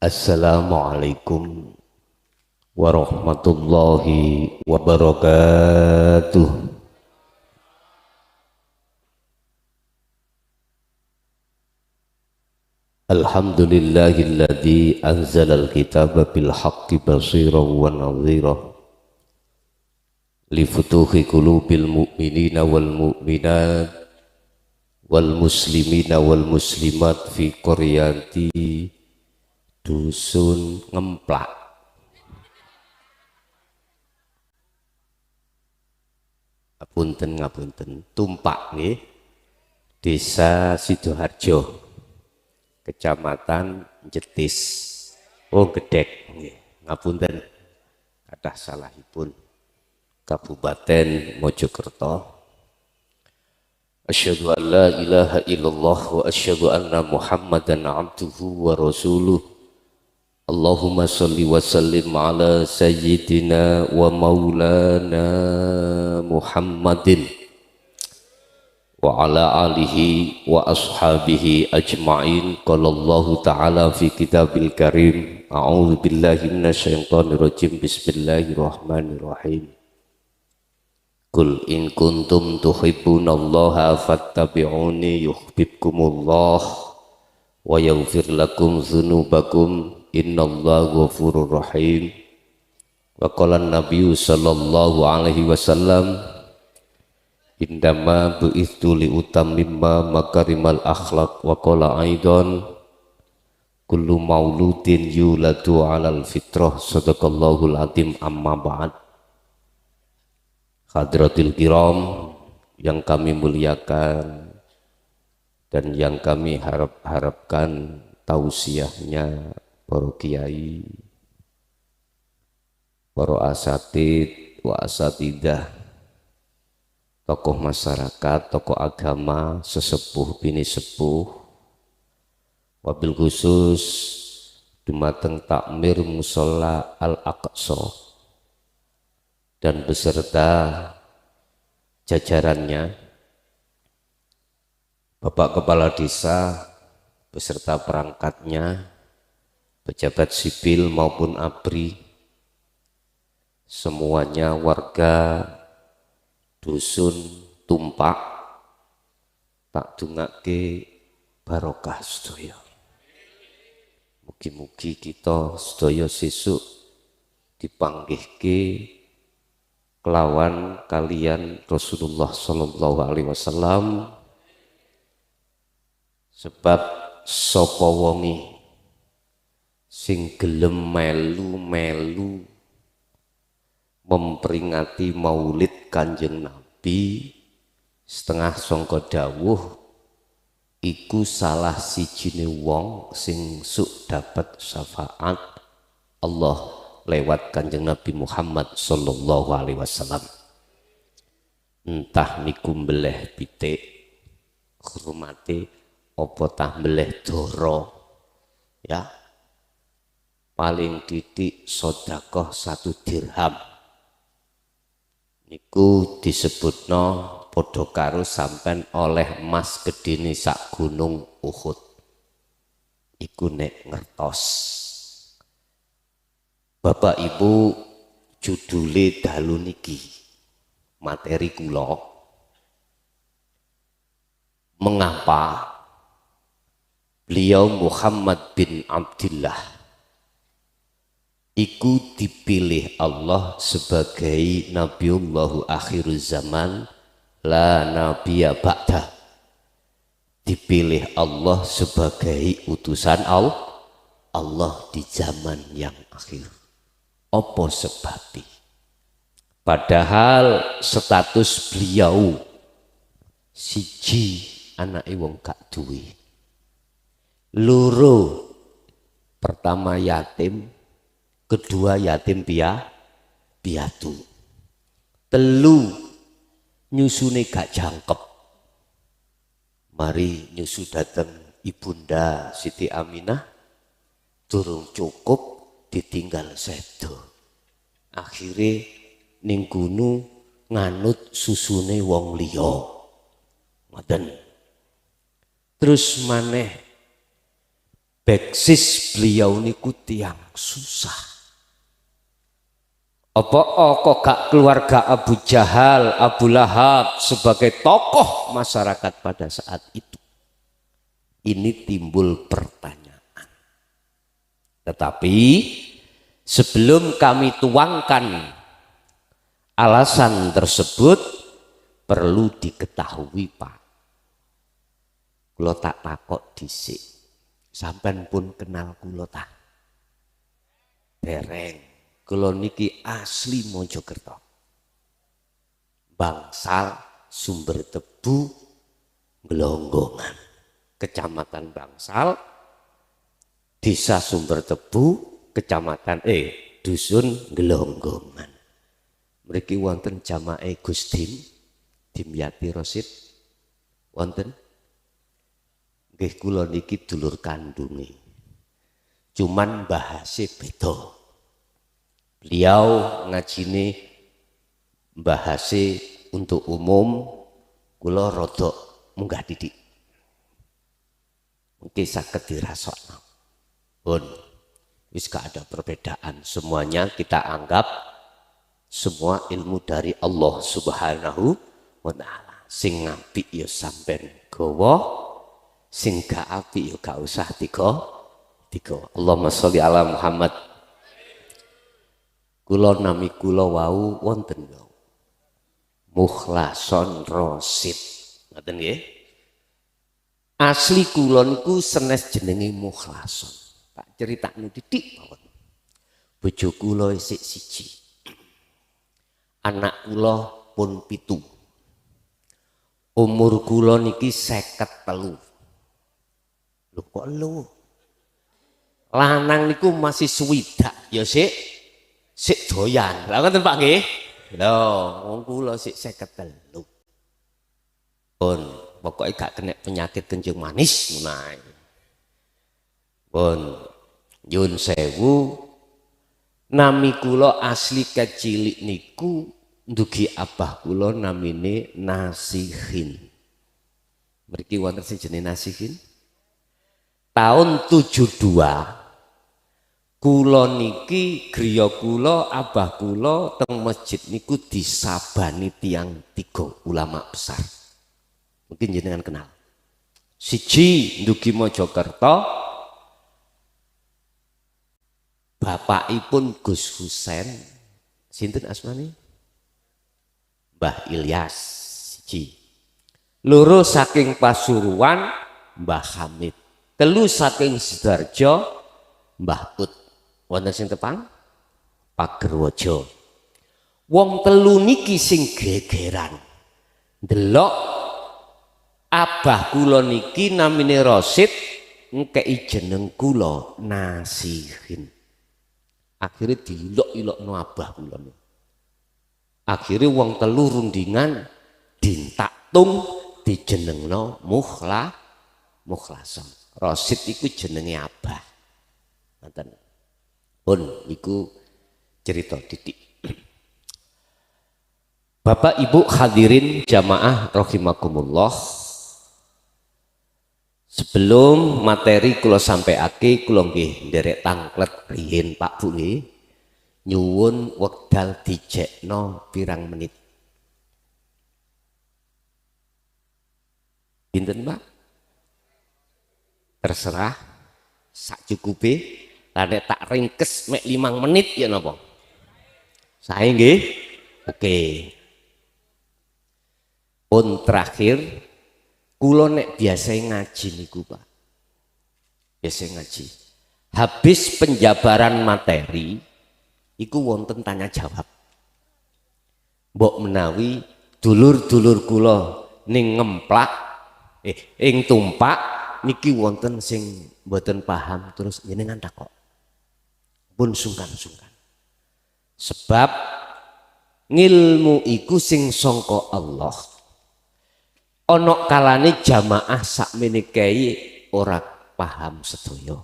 Assalamualaikum warahmatullahi wabarakatuh. Alhamdulillahilladzi anzalal kitaba bil haqqi bashiran wa nadhira li futuhi qulubil mu'minina wal mu'minat wal muslimina wal muslimat fi qaryati dusun ngemplak. Ngapunten tumpak nggih, Desa Sidoharjo, Kecamatan Jetis, Gedek nggih, ngapunten kathah salahipun, Kabupaten Mojokerto. Asyhadu an la ilaha illallah wa asyhadu anna Muhammadan abduhu wa rasuluh. Allahumma salli wa sallim ala sayyidina wa maulana Muhammadin wa ala alihi wa ashabihi ajma'in. Qala Allah ta'ala fi kitabil karim, a'udzu billahi minasyaitonir rajim, bismillahirrahmanirrahim. Qul in kuntum tuhibbunallaha fattabi'uni yuhibbukumullah wa yaghfir lakum dzunubakum innallaha ghafurur rahim. Wa qala an-nabiyyu sallallahu alaihi wasallam, indama bu'ithu li utammima makarimal akhlaq. Wa qala aidan, kullu mauludin yuladu 'alal fitrah. Shadaqallahul azim. Amma ba'd. Hadratil kiram yang kami muliakan dan yang kami harapkan tausiahnya para kiai, para asatid wa asatidah, tokoh masyarakat, tokoh agama, sesepuh bini sepuh, wabil khusus dumateng takmir musola Al-Aqsa dan beserta jajarannya, Bapak Kepala Desa beserta perangkatnya, pejabat sipil maupun ABRI, semuanya warga dusun tumpak, tak dungake barokah sedaya. Mugi-mugi kita sedaya sesuk dipanggihke kelawan kalian Rasulullah sallallahu alaihi wasallam, sebab sapa wonge sing gelem melu-melu memperingati maulid Kanjeng Nabi setengah sangka dawuh, iku salah sijine wong sing suk dapat syafaat Allah lewat Kanjeng Nabi Muhammad sallallahu alaihi wasallam. Entah niku mbeleh pitik hormate apa tah mbeleh doro, ya paling titik sedekah 1 dirham niku disebutno padha karo sampean oleh emas gedene sak gunung Uhud. Iku nek ngertos. Bapak Ibu, judule dalu niki materi kula, mengapa beliau Muhammad bin Abdullah iku dipilih Allah sebagai Nabiullahu akhir zaman, la nabiya ba'dah, dipilih Allah sebagai utusan Allah di zaman yang akhir. Apa sebabnya? Padahal status beliau siji anake wong gak duwe, loro pertama yatim, kedua yatim piatu, telu nyusune gak jangkep, mari nyusu dateng Ibunda Siti Aminah durung cukup ditinggal sedo, akhire ning gunu nganut susune wong liya ngoten. Terus maneh Beksis beliau niku tiang susah. Apa kok gak keluarga Abu Jahal, Abu Lahab sebagai tokoh masyarakat pada saat itu? Ini timbul pertanyaan. Tetapi sebelum kami tuangkan alasan tersebut, perlu diketahui Pak. Kulo tak takok dhisik. Sampean pun kenal kulo tak? Dereng. Kulo niki asli Mojokerto. Bangsal Sumber Tebu Glonggongan. Kecamatan Bangsal, Desa Sumber Tebu, Kecamatan Dusun Glonggongan. Mriki wonten jamaah Gus Dimyati Rosid. Wonten? Nggih kula niki dulur kandunge. Cuman bahase beda. Beliau ngajine bahase untuk umum, kula rada munggah didik. Mungkin saged dirasakno. Pun wis gak ada perbedaan, semuanya kita anggap semua ilmu dari Allah Subhanahu wa Ta'ala. Sing apik ya sampean gawa, sing gak apik ya gak usah tiga. Allahumma sholli ala Muhammad. Kula nami kula wau wonten Mukhlason Rosid. Ngoten nggih. Asli kula niku senes jenenge Mukhlason. Tak critakno titik mawon. Bojo kula isih siji. Anak kula pun 7. Umur kula niki 53. Lho kok lho? Lanang niku masih swidak ya sik doyan. Lah ngoten Pak nggih. Lho, wong kula sik 53. Pun pokoke gak kena penyakit kencing manis menae. Pun nyun sewu. Nami kula asli kecilik niku ndugi abah kula namine Nasihin. Mriki wonten sing jenenge Nasihin. Tahun 72 kula niki griya kula abah kula teng masjid niku disabani tiang 3 ulama besar. Mungkin jenengan kenal. Siji ndugi Mojokerto. Bapakipun Gus Husain, sinten asmane? Mbah Ilyas siji. Loro saking Pasuruan Mbah Hamid. Telu saking Sidoarjo Mbah Ut. Wonten sing tepang Pagerwaja. Wong telu niki sing gegeran. Delok abah kula niki namine Rosid, ngkei jeneng kula Nasihin. Akhirnya dilok-ilokno abah kula. Akhirnya wong telu rundingan dintaktung dijenengno Mukhlason. Rosid iku jenenge abah. Ngoten. Pun iku cerita titik. Bapak Ibu hadirin jamaah rahimakumullah. Sebelum materi kula sampaiake kula nggih nderek tanglet riyin Pak Bu nggih. Nyuwun wekdal dijekno pirang menit. Pinten Pak? Terserah sak cukupe. Lah nek tak ringkes mek 5 menit ya napa? Sae nggih. Oke. Pun terakhir kula nek biasa ngaji niku Pak. Biasa ngaji. Habis penjabaran materi iku wonten tanya jawab. Mbok menawi dulur-dulur kula ning ngemplak ing tumpak niki wonten sing mboten paham terus jenengan takok. Pun sungkan-sungkan. Sebab ngilmu iku sing sangka Allah. Ono kalane jamaah sakmene kiai ora paham sedaya.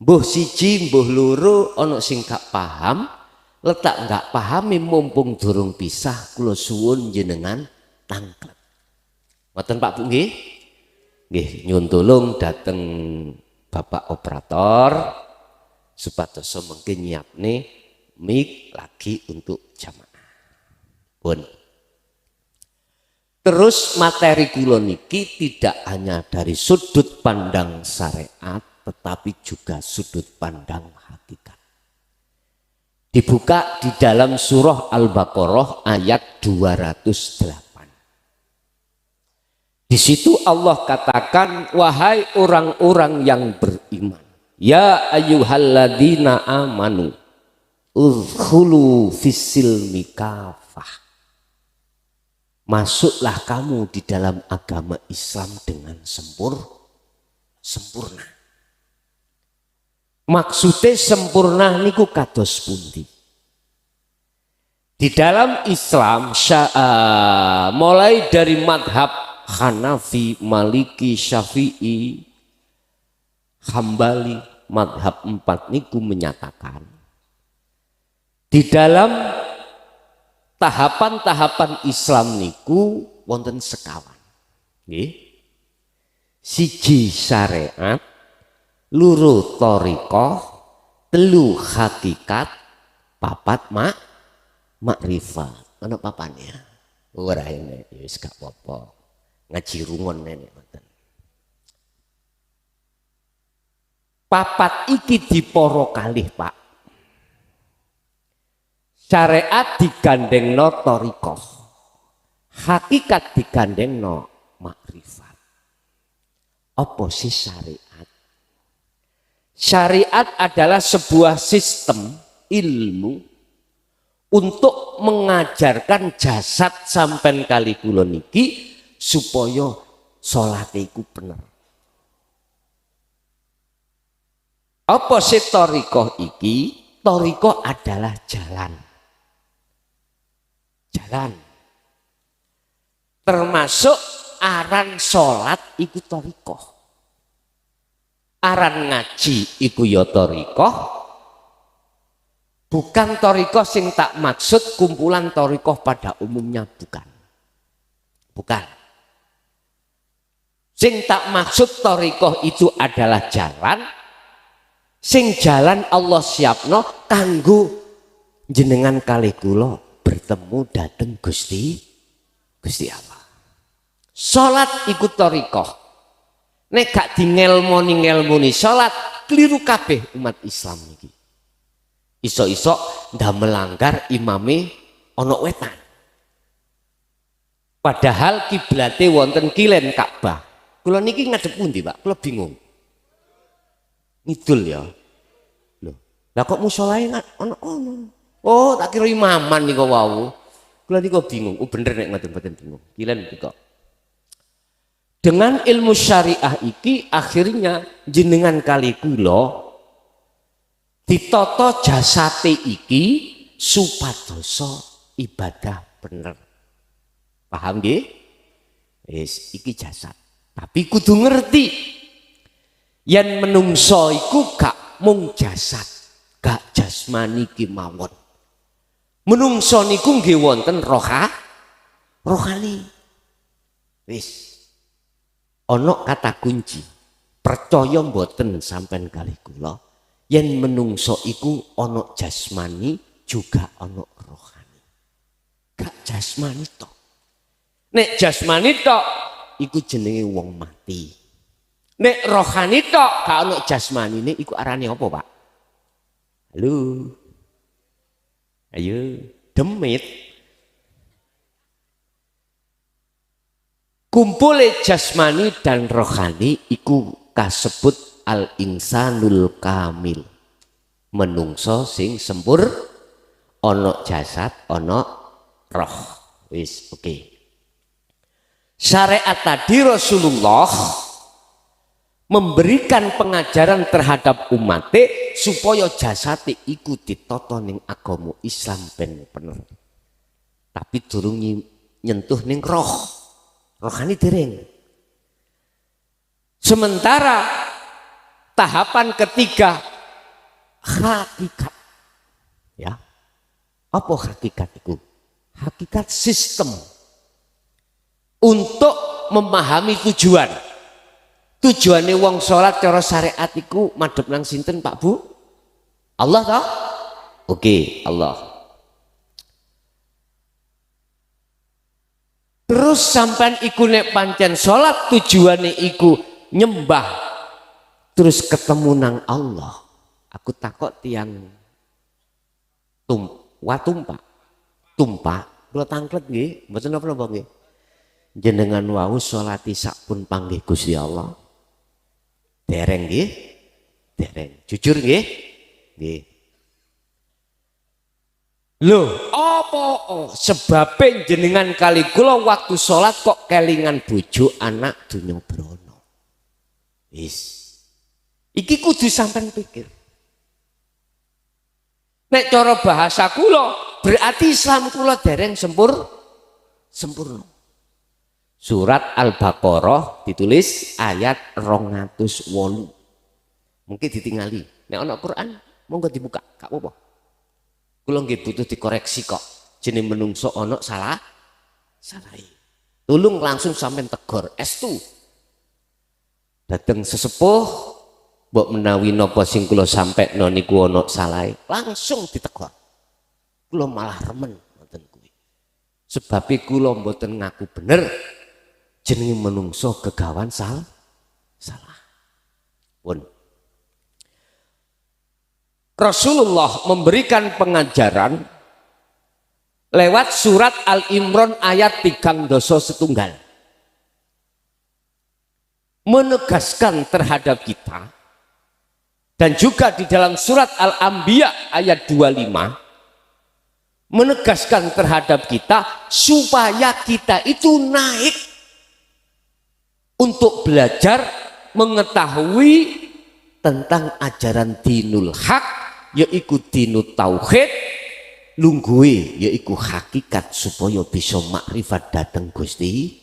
Mbuh siji mbuh loro ono sing gak paham, letak gak pahami mumpung durung pisah kula suwun jenengan tanglet. Ngoten Pak Bu nggih? Nggih nyuwun tulung dateng Bapak operator supados mungkin nyiapne mic lagi untuk jamaah. Pun. Terus materi kula niki tidak hanya dari sudut pandang syariat tetapi juga sudut pandang hakikat. Dibuka di dalam surah Al-Baqarah ayat 208. Di situ Allah katakan, wahai orang-orang yang beriman, ya ayyuhalladzina amanu udkhulu fis-silmi kafah. Masuklah kamu di dalam agama Islam dengan sempurna. Maksudnya sempurna niku kados pundi? Di dalam Islam mulai dari madhab Hanafi, Maliki, Syafi'i, Hambali, madhab 4 niku menyatakan di dalam tahapan-tahapan Islam niku wonten sekawan. Nggih. Siji syariat, loro thariqah, telu hakikat, papat makrifat. Ana papane. Ora enek ya wis gak apa-apa. Ngaji rungon nenek ngoten. Papat iki dipara kalih, Pak. Syariat digandengno thariqah, hakikat digandengno makrifat. Apa sih syariat? Syariat adalah sebuah sistem ilmu untuk mengajarkan jasad sampean kali kula niki supaya salat iku bener. Apa sih thariqah iki? Thariqah adalah jalan. Termasuk aran sholat iku thariqah, aran ngaji iku ya thariqah. Bukan thariqah sing tak maksud kumpulan thariqah pada umumnya, bukan. Sing tak maksud thariqah itu adalah jalan, sing jalan Allah siapno kanggo jenengan kali kula bertemu dateng Gusti Allah. Salat ikut thariqah. Nek gak dingelmoni salat keliru kabeh umat Islam niki. Iso-iso ndak melanggar imame ana wetan. Padahal kiblate wonten kilen Ka'bah. Kula niki ngadep pundi, Pak? Kula bingung. Ngidul ya. Loh, lah kok musolae ana ono. Oh, tak kira imaman nih kok wau. Kula niku bingung. Oh bener nek ngoten bingung. Kilen kok. Dengan ilmu syariah iki akhirnya jenengan kali kula ditata jasate iki supadosa ibadah bener. Paham nggih? Wis iki jasad. Tapi kudu ngerti yen menungso iku gak mung jasad, gak jasmani ki mawon. Menungso niku nggih wonten rohani. Wis. Ana kata kunci. Percaya mboten sampean kalih kula yen menungso iku ana jasmani juga ana rohani. Gak jasmani tok. Nek jasmani tok iku jenenge wong mati. Nek rohani tok gak ana jasmanine iku arane apa, Pak? Halo. Ayo, demit. Kumpule jasmani dan rohani iku kasebut al-insanul kamil. Menungso sing sempur, ana jasad, ana roh. Wis, oke. Syariat tadi Rasulullah memberikan pengajaran terhadap umatnya supaya jasate iku ditata ning agama Islam ben bener. Tapi durung nyentuh ning rohani dereng. Sementara tahapan ketiga hakikat. Ya. Apa hakikat itu? Hakikat sistem untuk memahami tujuan. Tujuane wong salat cara syariat iku madhep nang sinten Pak Bu? Allah toh? Oke, Allah. Terus sampean iku nek pancen salat tujuane iku nyembah terus ketemu nang Allah. Aku takok tiang tumpak kula tangklet nggih, mboten napa-napa nggih. Jenengan wau salati sakpun panggih Gusti Allah. Dereng nggih? Dereng. Jujur nggih? Nggih. Lho, apa sebabe jenengan kali kula waktu salat kok kelingan bojo anak donya brana. Wis. Iki kudu sampean pikir. Nek cara bahasa kula berarti Islam kula dereng sempurna. Surat Al-Baqarah ditulis ayat 208. Mungkin ditingali. Nek ana Quran monggo dibuka, gak apa-apa. Kula nggih butuh dikoreksi kok. Jeneng menungso ana salah. Tulung langsung sampean tegor estu. Dateng sesepuh mbok menawi napa sing kula sampekno niku ana salahe, langsung ditegor. Kula malah remen ngoten kuwi. Sebab kula mboten ngaku bener. Jenenge menungso kegawan salah. Pun. Rasulullah memberikan pengajaran lewat surat Al-Imran ayat 3:1 menegaskan terhadap kita, dan juga di dalam surat Al-Anbiya ayat 25 menegaskan terhadap kita supaya kita itu naik untuk belajar mengetahui tentang ajaran dinul haq, yaitu dinut tauhid, lungguhe yaitu hakikat supaya bisa makrifat dateng Gusti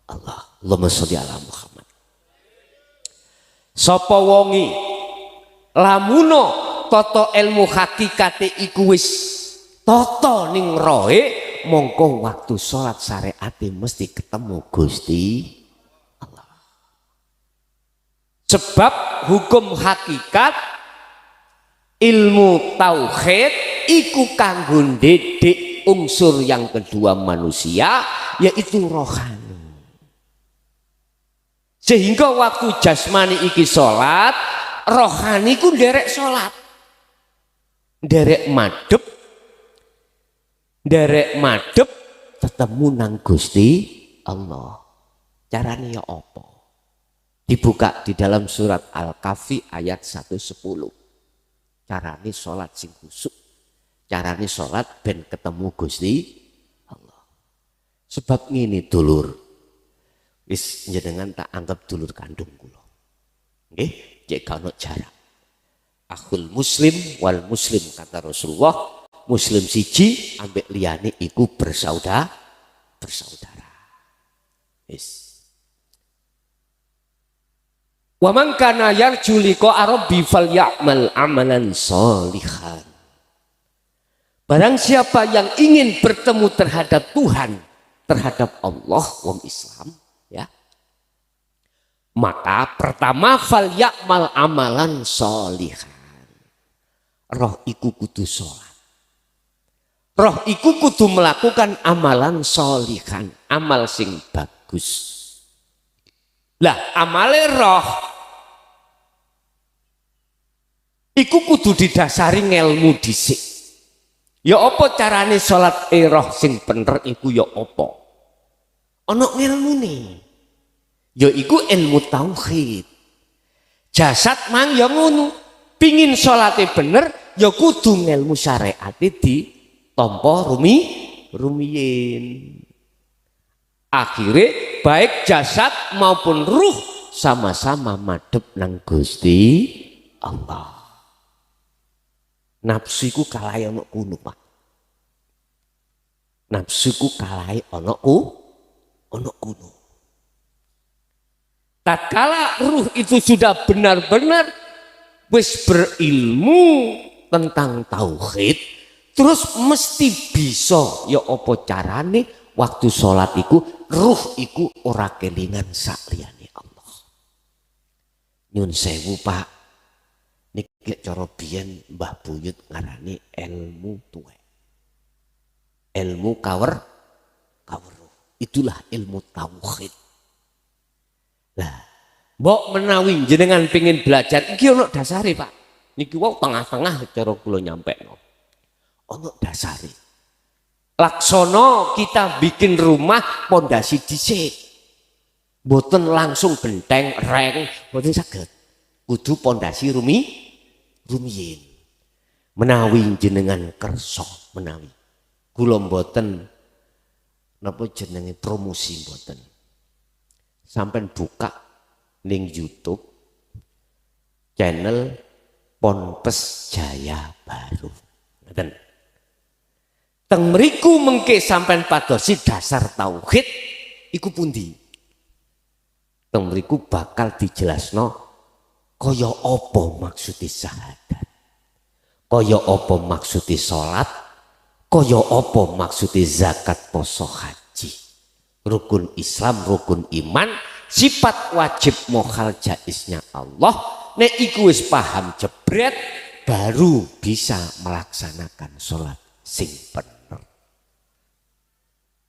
Allah. Allahumma sholli ala Muhammad. Sapa wongi lamuno tata ilmu hakikate iku wis tata ning rohe, mongko waktu salat syariate mesti ketemu Gusti Allah. Sebab hukum hakikat ilmu tauhid iku kanggo ndedek unsur yang kedua manusia, yaitu rohani. Sehingga waktu jasmani iki sholat, rohani ku nderek sholat, nderek madep ketemu nang Gusti Allah. Caranya ya apa? Dibuka di dalam surat Al-Kahfi ayat 110. Caranya sholat sing khusyuk, caranya sholat ben ketemu Gusti Allah. Sebab ngene dulur, wis jenengan tak anggap dulur kandung kula. Nggih, cek kana jarak. Akhul muslim wal muslim kata Rasulullah, muslim siji ambek liyane iku bersaudara. Wis. Wa man kana yarju liqa rabbi falyamal amalan sholihan. Barang siapa yang ingin bertemu terhadap Tuhan, terhadap Allah, wong Islam, ya, maka pertama falyamal amalan sholihan. Roh iku kudu sholat, roh iku kudu melakukan amalan sholihan, amal sing bagus. Lah amale roh iku kudu didasari ngelmu dhisik. Ya apa carane salat roh sing bener iku ya apa? Ana ngelmune. Ya iku ilmu tauhid. Jasad mang ya ngono. Pingin salate bener ya kudu ngelmu syariate ditampa rumiyin. Akhirnya baik jasad maupun ruh sama-sama madhep nang Gusti Allah. Nafsuku kalai ana kuno, Pak. Nafsuku kalai ana kuno. Tatkala ruh itu sudah benar-benar wis berilmu tentang tauhid, terus mesti bisa ya apa carane waktu sholat iku ruh iku ora kelingan sak liyane Allah. Nyun sewu Pak, niki cara biyen Mbah Buyut ngarani ilmu tuwek. Ilmu kawruh. Itulah ilmu tauhid. Lah, mbok menawi jenengan pengin belajar iki ono dasare Pak. Niki wau tengah-tengah cara kula nyampekno. Ono dasare. Laksono kita bikin rumah pondasi dhisik. Mboten langsung benteng reng, mboten saged. Kudu pondasi rumiyin. Menawi jenengan kersa menawi. Kula mboten napa jenenge promosi mboten. Sampai buka ning YouTube channel Ponpes Jaya Baru. Ngoten. Teng mriku mengke sampean padosi dasar tauhid iku pundi? Teng mriku bakal dijelasno kaya apa maksudi syahadat. Kaya apa maksudi salat, kaya apa maksudi zakat, poso, haji. Rukun Islam, rukun iman, sifat wajib mokhal jaiznya Allah. Nek iku wis paham jebret, baru bisa melaksanakan sholat sing bener.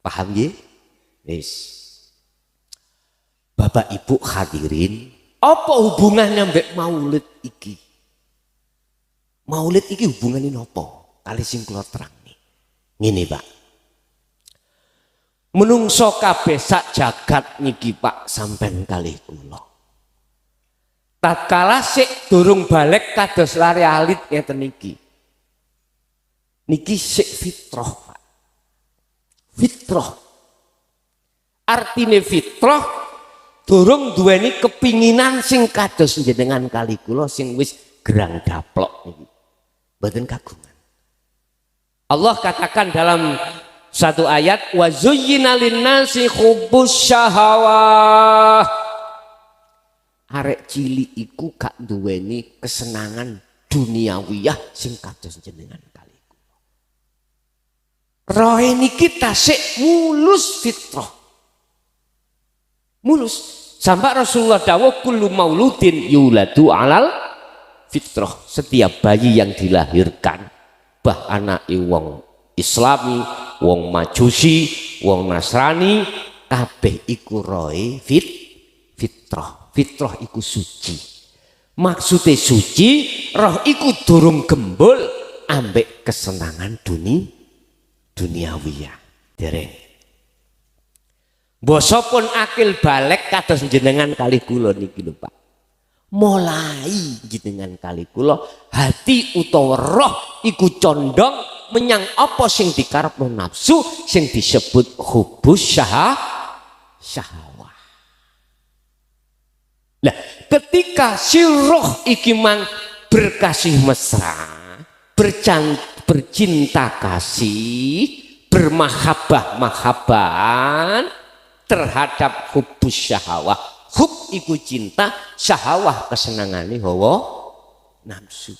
Paham ya? Wis. Bapak Ibu hadirin, apa hubungannya mbek maulid iki? Maulid iki hubungannya nopo? Kali sing kula terangni. Ngene Pak. Menungso kabeh sak jagat niki Pak sampean kalih kula. Tatkala sik durung balik kados lari alit ngeten niki. Niki sik fitrah Pak. Fitrah. Artine fitrah durung duweni kepinginan sing kados jenengan kali kula sing wis gerang daplok niki. Mboten kagungan. Allah katakan dalam satu ayat, wa zuyyina linnasi hubbus syahawah. Arek cilik iku gak duweni kesenangan duniawiyah sing kados jenengan kali kula. Rohe niki tasik mulus fitrah. Mulus. Sampai Rasulullah dawuh kullu mauludin yuladu alal fitrah. Setiap bayi yang dilahirkan, bah anake wong Islami, wong Majusi, wong Nasrani, kabeh iku roe fitrah. Fitrah iku suci. Maksudnya suci, roh iku durung gembul ambek kesenangan duniawiyah. Dereng. Basa pun akil balik kados jenengan kali kula niki lho Pak. Mulai jenengan kali kula hati utawa roh iku condong menyang apa sing dikarepno nafsu sing disebut hubus syahwah. Nah, ketika si roh iki mang berkasih mesra, bercinta kasih, bermahabbah-mahabbahan terhadap hubus syahwah. Hub iku cinta, syahwah kesenangane hawa nafsu.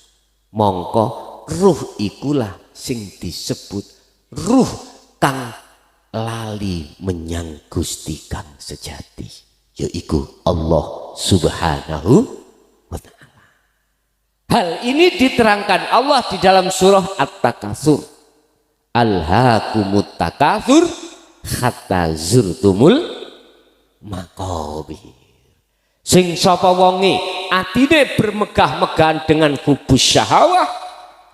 Mongko ruh ikulah sing disebut ruh kang lali menyang Gusti kang sejati, yaiku Allah Subhanahu wa ta'ala. Hal ini diterangkan Allah di dalam surah At-Takatsur. Alhaakumut takatsur hatta zurtumul maqabir. Sing sapa wonge atine bermegah-megahan dengan hubus syahwah,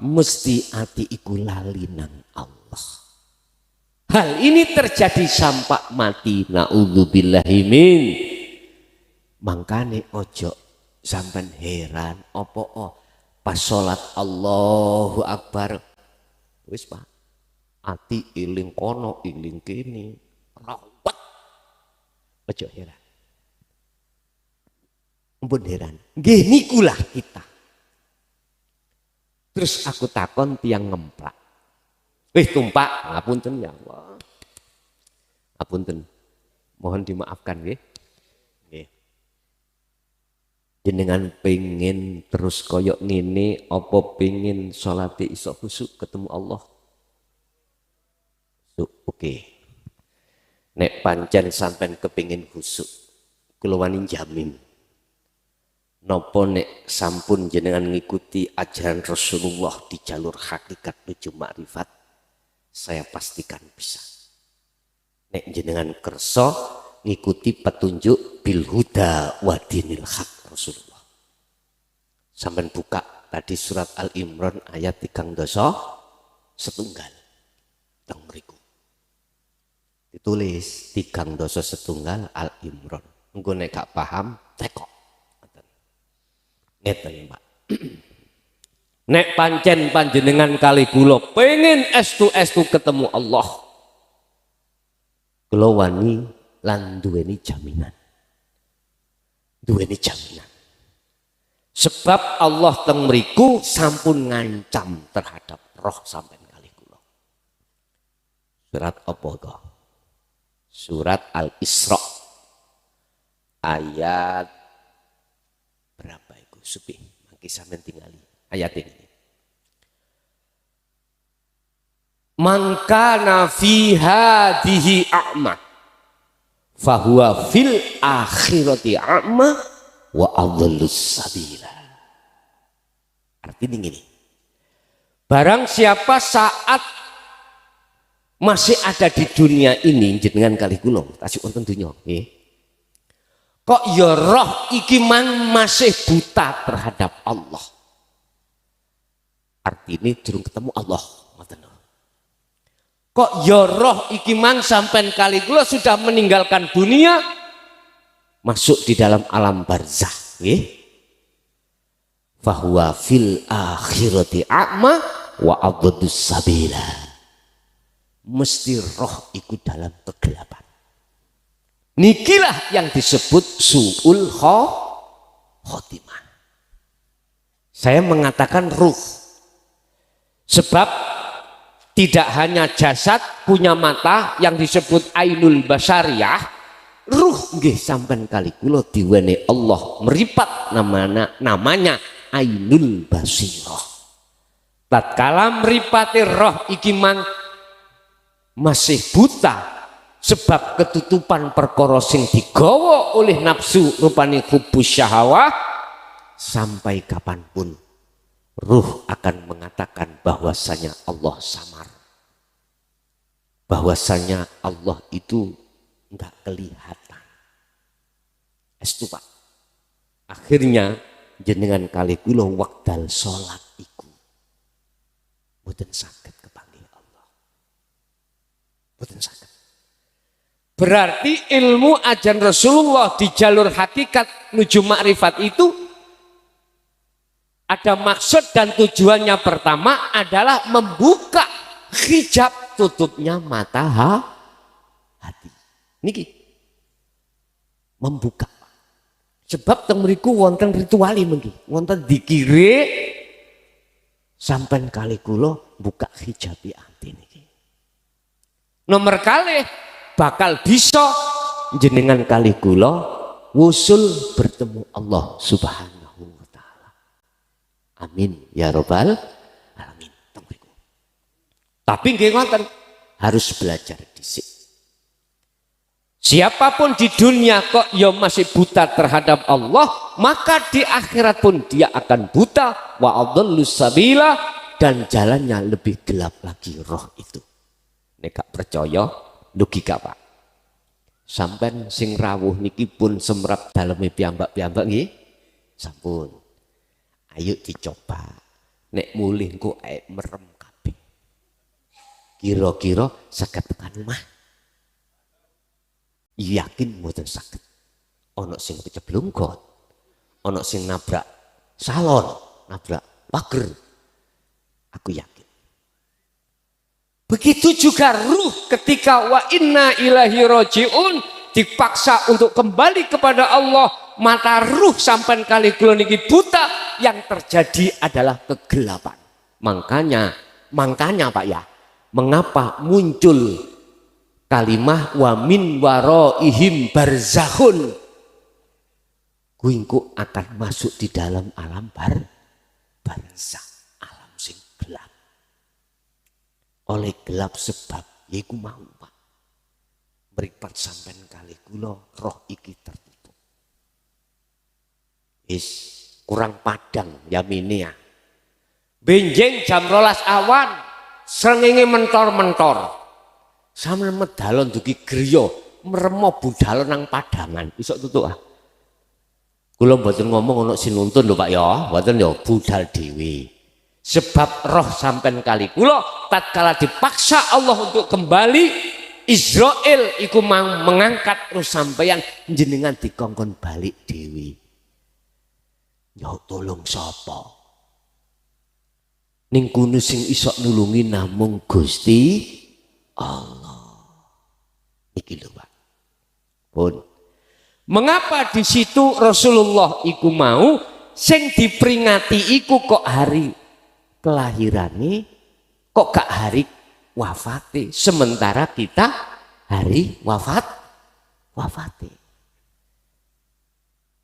mesti ati iku lali nang Allah. Hal ini terjadi sampai mati, naudzubillahi min. Mangkane ojo sampean heran apa pas salat Allahu Akbar wis Pak ati iling kono iling kene rawat. Ojo heran. Ampun heran. Nggih nikulah kita. Terus aku takon tiang ngemplak. Tumpak, ngapunten ya Allah. Ngapunten. Mohon dimaafkan nggih. Nggih. Jenengan pengen terus koyok ngene apa pengen salate iso khusuk ketemu Allah? Oke. Nek pancen sampean kepengin khusuk, kula wani jamin. Nopo nek sampun jenengan ngikuti ajaran Rasulullah di jalur hakikat menuju makrifat, saya pastikan bisa. Nek jenengan kerso ngikuti petunjuk bil huda wa dinil haq Rasulullah. Sampai buka tadi surat Al Imran ayat 3 dosa setunggal. Teng mriku. Ditulis 3 dosa setunggal Al Imran. Engko nek gak paham tekok. Ngeten Pak. Nek pancen panjenengan kali kula pengen estu ketemu Allah. Kula wani lan duweni jaminan. Duweni jaminan. Sebab Allah teng mriku sampun ngancam terhadap roh sampean kali kula. Surat apa to? Surat Al-Isra. Ayat berapa itu? Supi, mangke sampean tingali ayat ini. Man kana fi hadhihi a'ma fahuwa fil akhirati a'ma wa adallus sabila. Artinya gini. Barang siapa saat masih ada di dunia ini jenengan kali kula tasih wonten donya nggih. Kok ya roh iki mang masih buta terhadap Allah. Artinya durung ketemu Allah. Kok ya roh iki mang sampean kali kula sudah meninggalkan dunia masuk di dalam alam barzakh nggih. Fahuwa fil akhirati a'ma wa adallus sabila. Mesti roh ikut dalam kegelapan. Nikilah yang disebut su'ul khotimah. Saya mengatakan ruh. Sebab tidak hanya jasad punya mata yang disebut ainul basyariyah, ruh nggih sampean kali kula diwene Allah meripat namanya ainul basirah. Tatkala mripate roh iki mang masih buta sebab ketutupan perkara sing digawa oleh nafsu rupane hubus syahwah, sampai kapanpun ruh akan mengatakan bahwasanya Allah samar, bahwasanya Allah itu enggak kelihatan. Estu Pak. Akhirnya jenengan kali kula wekdal salat iku mboten saged kepanggih Allah. Mboten saged. Berarti ilmu ajaran Rasulullah di jalur hakikat menuju makrifat itu ada maksud dan tujuannya pertama adalah membuka hijab tutupnya mata hati. Niki membuka. Sebab teng mriku wonten rituali mengki, wonten dikire sampean kali kula buka hijabi ati niki. Nomor kalih bakal bisa jenengan kali kula wusul bertemu Allah Subhanahu wa taala. Amin ya robbal alamin. Tapi nggih ngoten, harus belajar dhisik. Siapapun di dunia kok ya masih buta terhadap Allah, maka di akhirat pun dia akan buta wa adallus sabila, dan jalannya lebih gelap lagi roh itu. Nek gak percaya logika Pak. Sampai sing rawuh niki pun semrap daleme piyambak-piyambak nggih. Sampun. Ayo dicoba. Nek mulih engko ae merem kabeh. Kira-kira saged tekan omah. Yakin mboten saged. Ana sing keceblungkot. Ana sing nabrak salon, nabrak pager. Aku yakin. Begitu juga ruh ketika wa inna ilahi roji'un dipaksa untuk kembali kepada Allah, mata ruh sampai kali kula niki buta, yang terjadi adalah kegelapan. Makanya Pak ya, mengapa muncul kalimah wa min waraihim barzakhun, kuingku akan masuk di dalam alam barzakh, alam sing gelap. Oleh gelap sebab yaiku mau Pak, meripat sampean kali kula roh iki tertutup. Wis kurang padang yamine ya. Benjing jam 12 awan, srengenge mentor-mentor. Sampeyan medalon dugi griya, meremo budal nang padangan, iso tutuk ah. Kula mboten ngomong ana sinuntun lho Pak ya, mboten ya budal dhewe. Sebab roh sampean kali kula tatkala dipaksa Allah untuk kembali, Israel iku mengangkat roh sampeyan jenengan dikongkon balik dhewe. Ya tolong sapa? Ning kono sing iso nulungi namung Gusti Allah. Iki lho Pak. Pun. Mengapa di situ Rasulullah iku mau sing diperingati iku kok hari kelahirane, kok gak hari wafate, sementara kita hari wafate.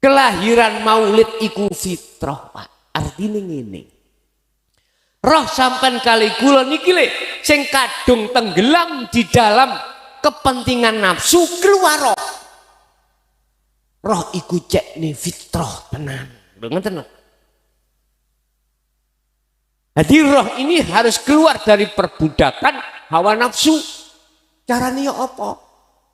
Kelahiran maulid iku fitrah Pak. Artine ngene. Roh sampean kali kula niki le sing kadung tenggelam di dalam kepentingan nafsu keluar roh. Roh iku cekne fitrah tenan. Ngoten lho. Jadi roh ini harus keluar dari perbudakan hawa nafsu. Caranya apa?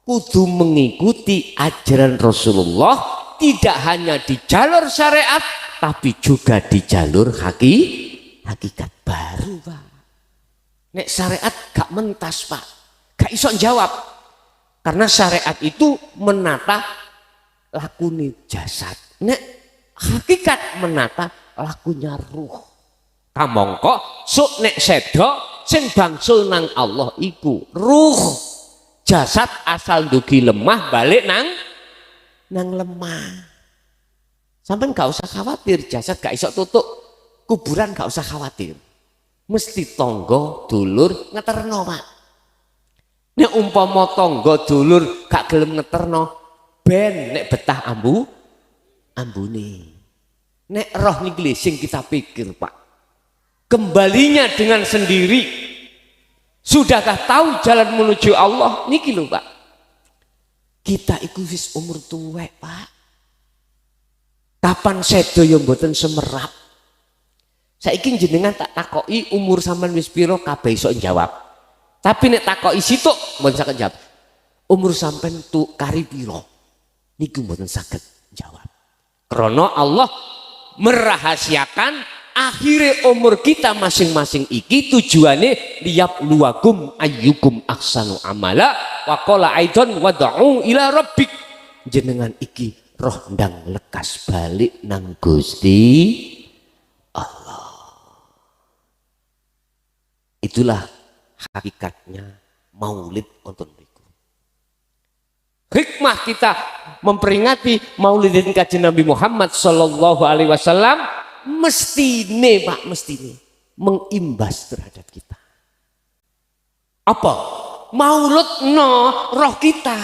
Kudu mengikuti ajaran Rasulullah, tidak hanya di jalur syariat tapi juga di jalur hakikat baru Pak. Nek syariat gak mentas Pak, gak iso jawab karena syariat itu menata lakune jasad, nek hakikat menata lakunya ruh. Kamangka sok nek sedo sing bangsul nang Allah iku ruh, jasad asal dugi lemah balik nang lemah. Sampeyan gak usah khawatir, jasad gak iso tutuk, kuburan gak usah khawatir. Mesti tangga dulur ngeterno Pak. Nek umpama tangga dulur gak gelem ngeterno, ben nek betah ambune. Nek roh niki sing kita pikir Pak. Kembalinya dengan sendiri. Sudahkah tahu jalan menuju Allah? Niki lho Pak. Kita iku wis umur tuwek Pak. Kapan sedo ya mboten semerap. Saiki jenengan tak takoki umur sampean wis pira kabeh iso jawab. Tapi nek takoki situk mboten saged jawab. Umur sampean tu kari pira? Niku mboten saged jawab. Karena Allah merahasiakan akhirnya umur kita masing-masing iki tujuannya liyab luwakum ayyukum ahsanu amala wa qala aidan wad'u ila rabbik. Jenengan iki roh ndang lekas balik nang Gusti Allah. Itulah hakikatnya maulid wonten mriku. Hikmah kita memperingati maulidin kanjeng Nabi Muhammad sallallahu alaihi wasallam mestine Pak, mestine mengimbas terhadap kita. Apa? Maulud no roh kita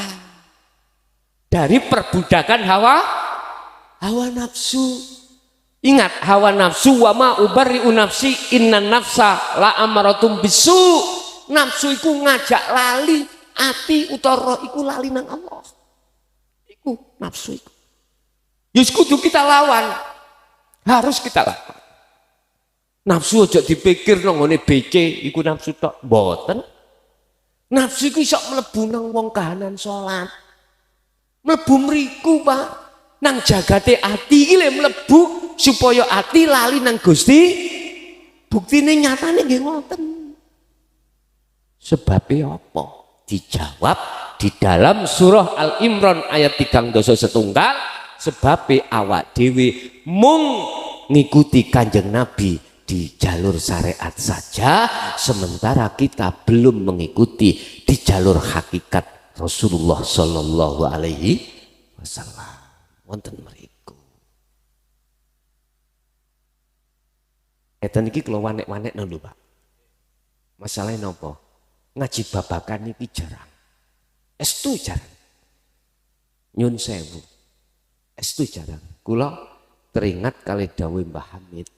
dari perbudakan hawa nafsu. Ingat, hawa nafsu wa ma ubarri'u nafsi innan nafsa la amaratum bisu. Nafsu iku ngajak lali, ati utawa roh iku lali nang Allah. Iku nafsu iku. Yus kudu kita lawan. Harus kita lawan. Nafsu aja dipikir nang ngene BC iku nafsu tok, mboten. Nafsu iku iso mlebu nang wong kahanan salat. Mlebu mriku, Pak. Nang jagate ati iki le mlebu supaya ati lali nang Gusti. Buktine nyatane nggih ngoten. Sebabnya apa? Dijawab di dalam surah Al-Imran ayat 3:1. Sebabnya awak dewi mung ngikuti kanjeng Nabi di jalur syariat saja, sementara kita belum mengikuti di jalur hakikat Rasulullah Sallallahu Alaihi Wasallam. Wonten mriku. Eten iki kula wanek-wanek lho, Pak. Masalahnya napa? Ngaji babakan niki jarang. Estu jarang. Nyun sewu. Estu jarang. Kula teringat kali dawuh Mbah Hamid.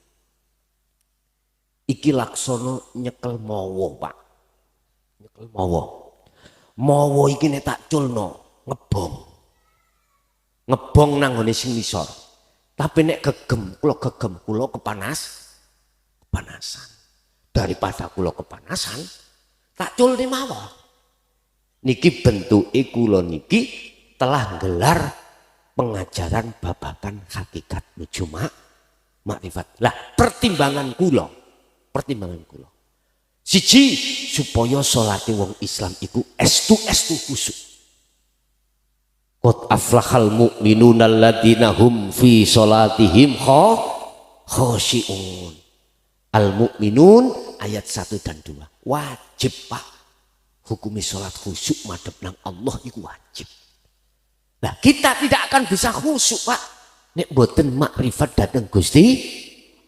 Iki laksono nyekel mawa, Pak. Nyekel mawa. Mawa iki nek tak culno ngebong. Ngebong nang ngene sing ngisor. Tapi nek gegem kula kepanasan. Daripada kula kepanasan, tak culne mawon. Niki bentuke kula niki telah gelar pengajaran babakan hakikat nuju makrifat. Lah pertimbangan kula. Siji supaya salate wong Islam iku estu khusyuk. Qad aflahal mu'minuna alladzina hum fi salatihim khashi'un. Al-Mu'minun ayat 1 dan 2. Wajib Pak. Hukumi salat khusyuk madhep nang Allah iku wajib. Nah, kita tidak akan bisa khusyuk Pak nek boten makrifat dateng Gusti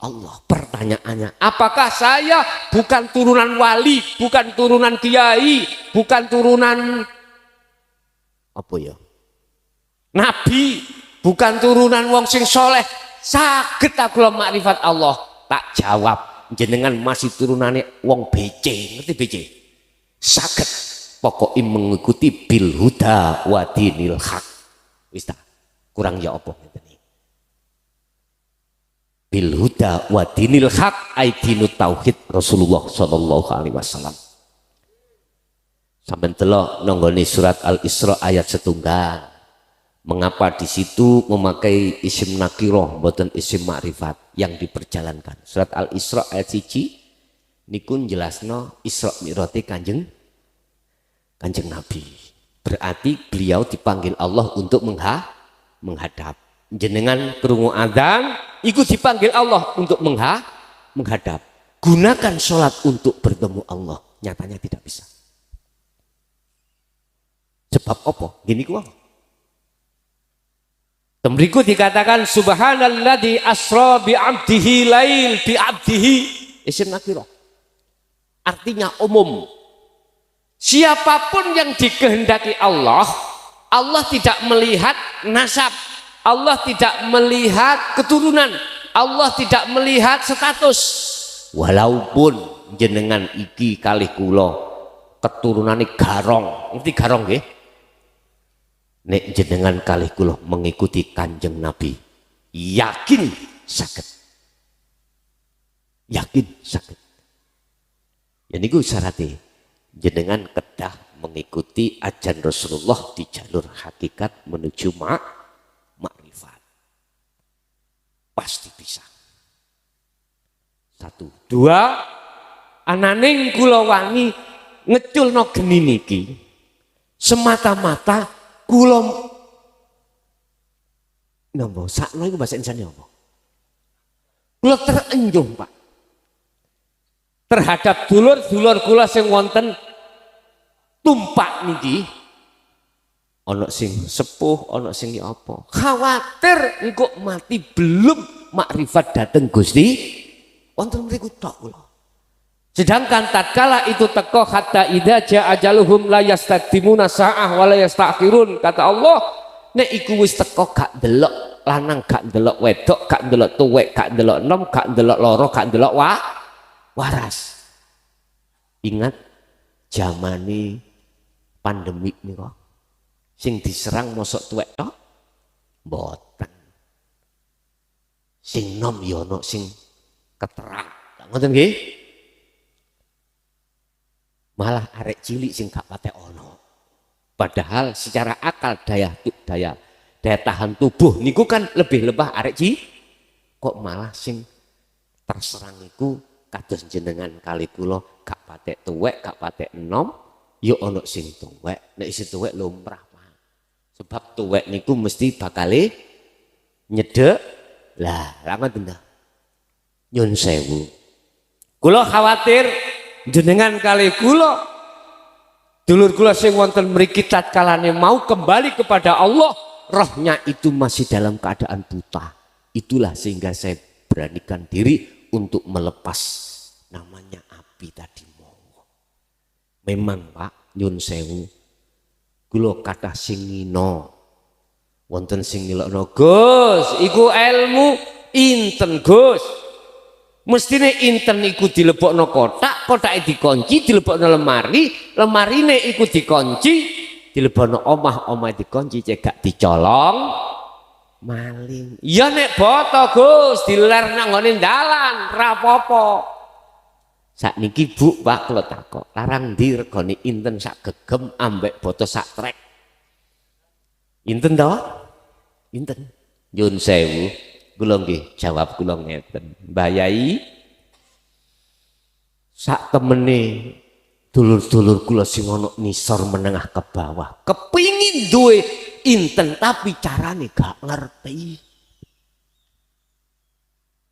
Allah. Pertanyaannya, apakah saya bukan turunan wali, bukan turunan kiai, bukan turunan apa ya? Nabi, bukan turunan wong sing soleh, saged kula makrifat Allah? Tak jawab, jenengan masih turunane wong BC, ngerti BC? Saged, pokoknya mengikuti bil huda wa dinil haq. Wis ta, kurang ya apa ngeten iki. Bil huda wa dinil haq ai dinut tauhid Rasulullah sallallahu alaihi wasallam. Sampeyan delok nanggone surat Al-Isra ayat 1. Mengapa di situ memakai isim nakiroh mboten isim makrifat yang diperjalankan? Surat Al-Isra ayat 1 niku jelasno Isra Mi'raj Kanjeng Nabi. Berarti beliau dipanggil Allah untuk menghadap. Jenengan krungu adzan iku dipanggil Allah untuk menghadap. Gunakan sholat untuk bertemu Allah. Nyatanya tidak bisa. Sebab apa? Gini ku apa? Temriku dikatakan subhanalladzi asra bi 'abdihi lail bi 'abdihi isim nakirah. Artinya umum. Siapapun yang dikehendaki Allah, Allah tidak melihat nasab, Allah tidak melihat keturunan, Allah tidak melihat status. Walaupun jenengan iki kalih kula keturunane garong, ngerti garong nggih? Nek jenengan kalih kula mengikuti Kanjeng Nabi, yakin saged. Yakin saged. Ya niku syaratnya jenengan kedah mengikuti ajaran Rasulullah di jalur hakikat menuju makrifat. Pasti bisa. 1, 2, ananing kula wangi ngeculno geni niki semata-mata kula napa sakno iku bahasa Indonesia apa? Kula terenjung Pak terhadap dulur-dulur kula sing wonten tumpak niki, ana sing sepuh, ana sing apa. Khawatir engko mati belum makrifat dateng Gusti wonten mriku tok kula. Sedangkan tatkala itu teko hatta idza jaa ajaluhum la yastaqdimuna sa'ah wa la yastakhirun, kata Allah, nek iku wis teko gak delok lanang, gak delok wedok, gak delok tuwek, gak delok enom, gak delok loro, gak delok waras. Ingat zamane pandemi nika sing diserang mosok tuwek tok mboten, sing nom ya ana sing keterak, ngoten nggih. Malah arek cilik sing gak patek ono. Padahal secara akal daya tahan tubuh niku kan lebih lebah arek cilik, kok malah sing terserang niku kados jenengan kali kula gak patek tuwek, gak patek enom, ya ana sing tuwek. Nek isi tuwek lumrah Pak. Sebab tuwek niku mesti bakale nyedek. Lah, ngoten ta. Nyun sewu. Kula khawatir jenengan kali kula dulur kula sing wonten mriki tatkalane mau kembali kepada Allah, rohnya itu masih dalam keadaan buta. Itulah sehingga saya beranikan diri untuk melepas namanya api tadi mau. Memang Pak nyun sewu kula kathah sing ngino wonten sing nilokno, Gus iku ilmu inten Gus, mestine inten iku dilebokno kotak, kotake dikunci, dilebokno lemari, lemarine iku dikunci, dilebokno omah, omah dikunci, cek gak dicolong maling. Ya nek boto Gus diler nang ngene dalan ra apa-apa. Sakniki Bu Pak kula takok, larang ndi regane inten sak gegem ambek boto sak trek? Inten to? Inten. Nyun sewu, kula nggih jawab kula ngeten. Mbah Yai sak temene dulur-dulur kula sing ana nisor menengah ke bawah kepingin duwe inten tapi carane gak ngerti.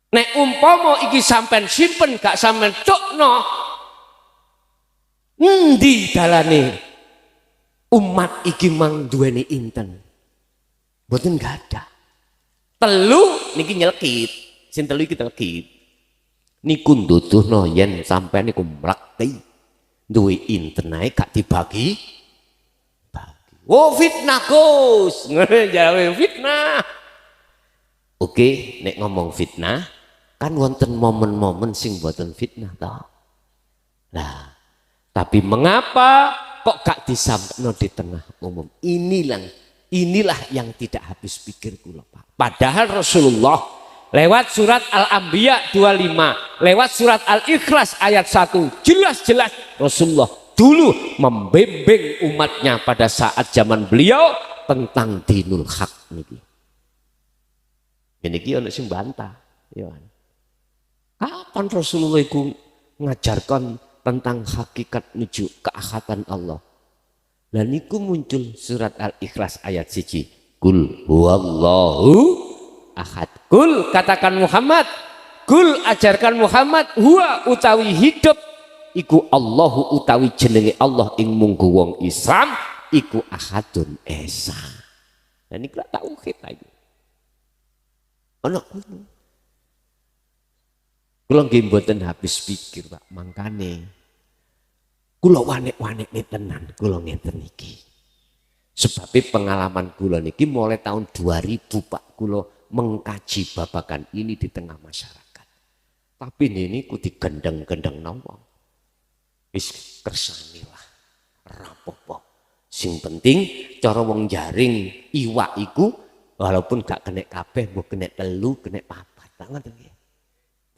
Nek umpama iki sampean simpen gak sampean cukno, endi dalane umat iki mang duweni inten? Mboten gak ada. Telu niki nyelkit, sing telu iki telekit. Niku nduduhno yen sampean niku mlekti duwe inten ae gak dibagi. Oh fitnah Gus, jare fitnah. Oke, nek ngomong fitnah, kan wonten momen-momen sing boten fitnah toh. Nah, tapi mengapa kok gak disampaikan di tengah umum? Inilah yang tidak habis pikir kula Pak. Padahal Rasulullah lewat surat Al-Anbiya 25, lewat surat Al-Ikhlas ayat 1, jelas-jelas Rasulullah dulu membimbing umatnya pada saat zaman beliau tentang dinul haq niki. Niki ana sing bantah, ya. Kapan Rasulullah itu mengajarkan tentang hakikat menuju keahatan Allah? Dan niku muncul surat Al-Ikhlas ayat 1. Kul huwallahu ahad. Kul katakan Muhammad, kul ajarkan Muhammad, huwa utawi hidup iku Allahu utawi jenenge Allah ing munggu wong Islam iku ahadun esa. Dan niku tauhid lagi. Ana kuno. Kula nggih mboten habis pikir Pak, mangkane kula wanek-wanek tenan kula ngeten iki. Sebab pengalaman kula niki mulai tahun 2000 Pak kula mengkaji babakan ini di tengah masyarakat. Tapi ini ku digendeng-gendeng napa. Wis kersanilah rapopo. Sing penting cara wong jaring iwak iku walaupun gak kena kabeh, mbok kena telu, kena papat. Tak ngoten nggih.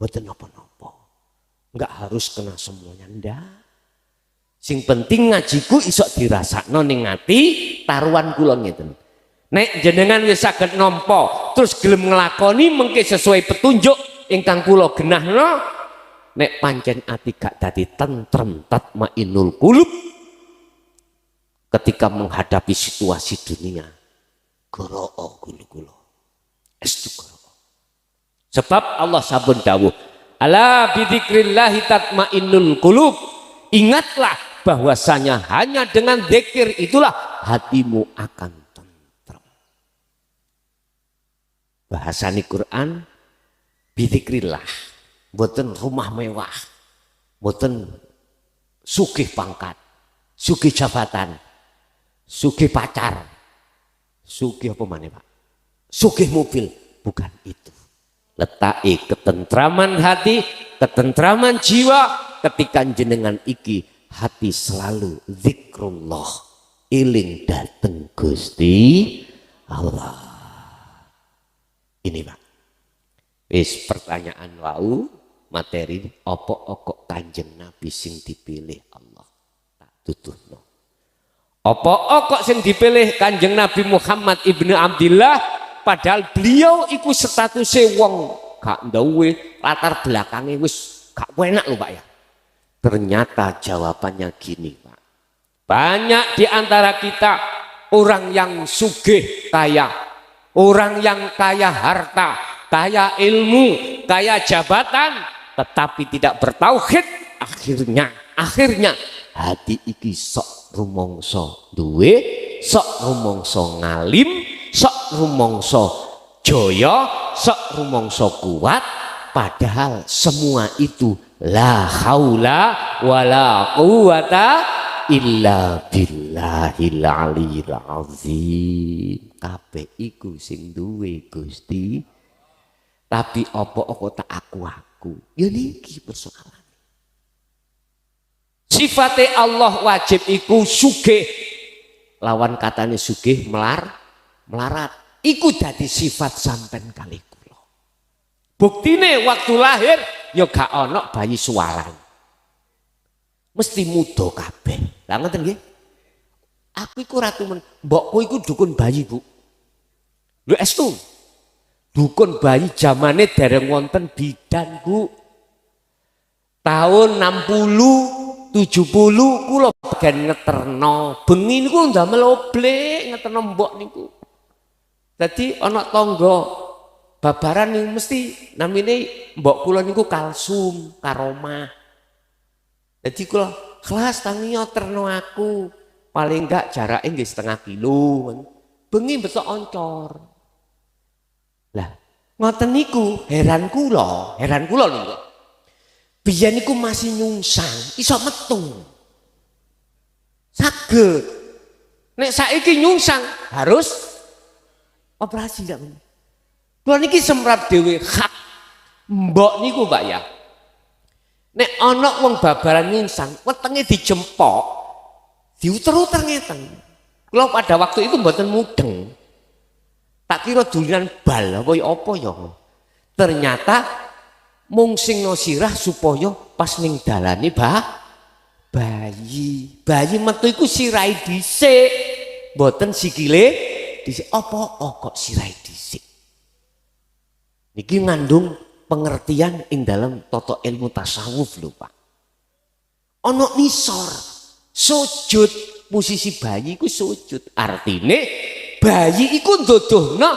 Mboten napa-napa. Enggak harus kena semuanya ndak. Sing penting ngajiku iso dirasakno ning ati, taruhan kula ngeten. Nek jenengan wis saged nampa terus gelem nglakoni mengke sesuai petunjuk ingkang kula genahno, nek pancen ati gak dadi tentrem tatmainul qulub ketika menghadapi situasi dunia. Goro kula. Estu goro. Sebab Allah sabun dawuh, ala bidzikrillah tatmainnul qulub. Ingatlah bahwasanya hanya dengan zikir itulah hatimu akan tentrem. Bahasane Quran bidzikrillah. Mboten rumah mewah. Mboten sugih pangkat, sugih jabatan, sugih pacar. Sugih apa maneh Pak? Sugih mobil, bukan itu. Letake ketentraman hati, ketentraman jiwa ketika jenengan iki hati selalu zikrullah, eling dateng Gusti Allah. Ini Pak. Wis pertanyaan wau materi apa kok Kanjeng Nabi sing dipilih Allah. Tak tutuhno. Apa kok sing dipilih Kanjeng Nabi Muhammad ibnu Abdillah padahal beliau iku statusnya wong gak duwe latar belakangnya wis gak enak lho Pak ya. Ternyata jawabannya gini Pak. Banyak di antara kita orang yang sugih kaya, orang yang kaya harta, kaya ilmu, kaya jabatan, tetapi tidak bertauhid. Akhirnya hati iki sok rumongso duwe, sok rumongso ngalim, sok rumongso joyo, sok rumongso kuat, padahal semua itu la haula wala quwata illa billahil aliyil azim. Kabeh iku sing duwe Gusti, tapi apa tak aku. Ya niki persoalan. Sifatnya Allah wajib iku sugih. Lawan katanya sugih melarat. iku dadi sifat sampean kali kula. Buktine waktu lahir ya gak ana bayi suwalan. Mesti muda kabeh. Lah ngoten nggih. Aku iku ratu mbokku iku dukun bayi, Bu. Lho estu. Dukun bayi zamane dereng wonten bidan, Bu. Tahun 60, 70 kula bagian ngeterno. Bengi niku ndamel oblek ngeterno mbok niku. Dadi ana tangga babaran niku mesti namine mbok kula niku kalsum karomah. Jadi kalau kelas tangnya terno aku paling enggak jaraknya nggih setengah kilo, bengi besok oncor. Lah ngoten niku heran kula niku. Biyen niku masih nyungsang, iso metu. Saged. Nek saiki nyungsang harus operasi ndak men. Kula niki semrap dhewe hak mbok niku Pak ya. Nek ana wong babaran nyingsang, wetenge dijempok, diuter-uter ngeten. Kula pada waktu itu mboten mudeng. Tak kira dulinan bal apa ya. Ternyata mung singno sirah supaya pas ning dalane bayi. Bayi metu iku sirahe dhisik, mboten sikile dhisik. Apa kok sirahe dhisik? Niki ngandung pengertian ing dalam toto ilmu tasawuf lho Pak. Ono nisor, sujud, posisi bayi iku sujud. Artine bayi iku ndodohno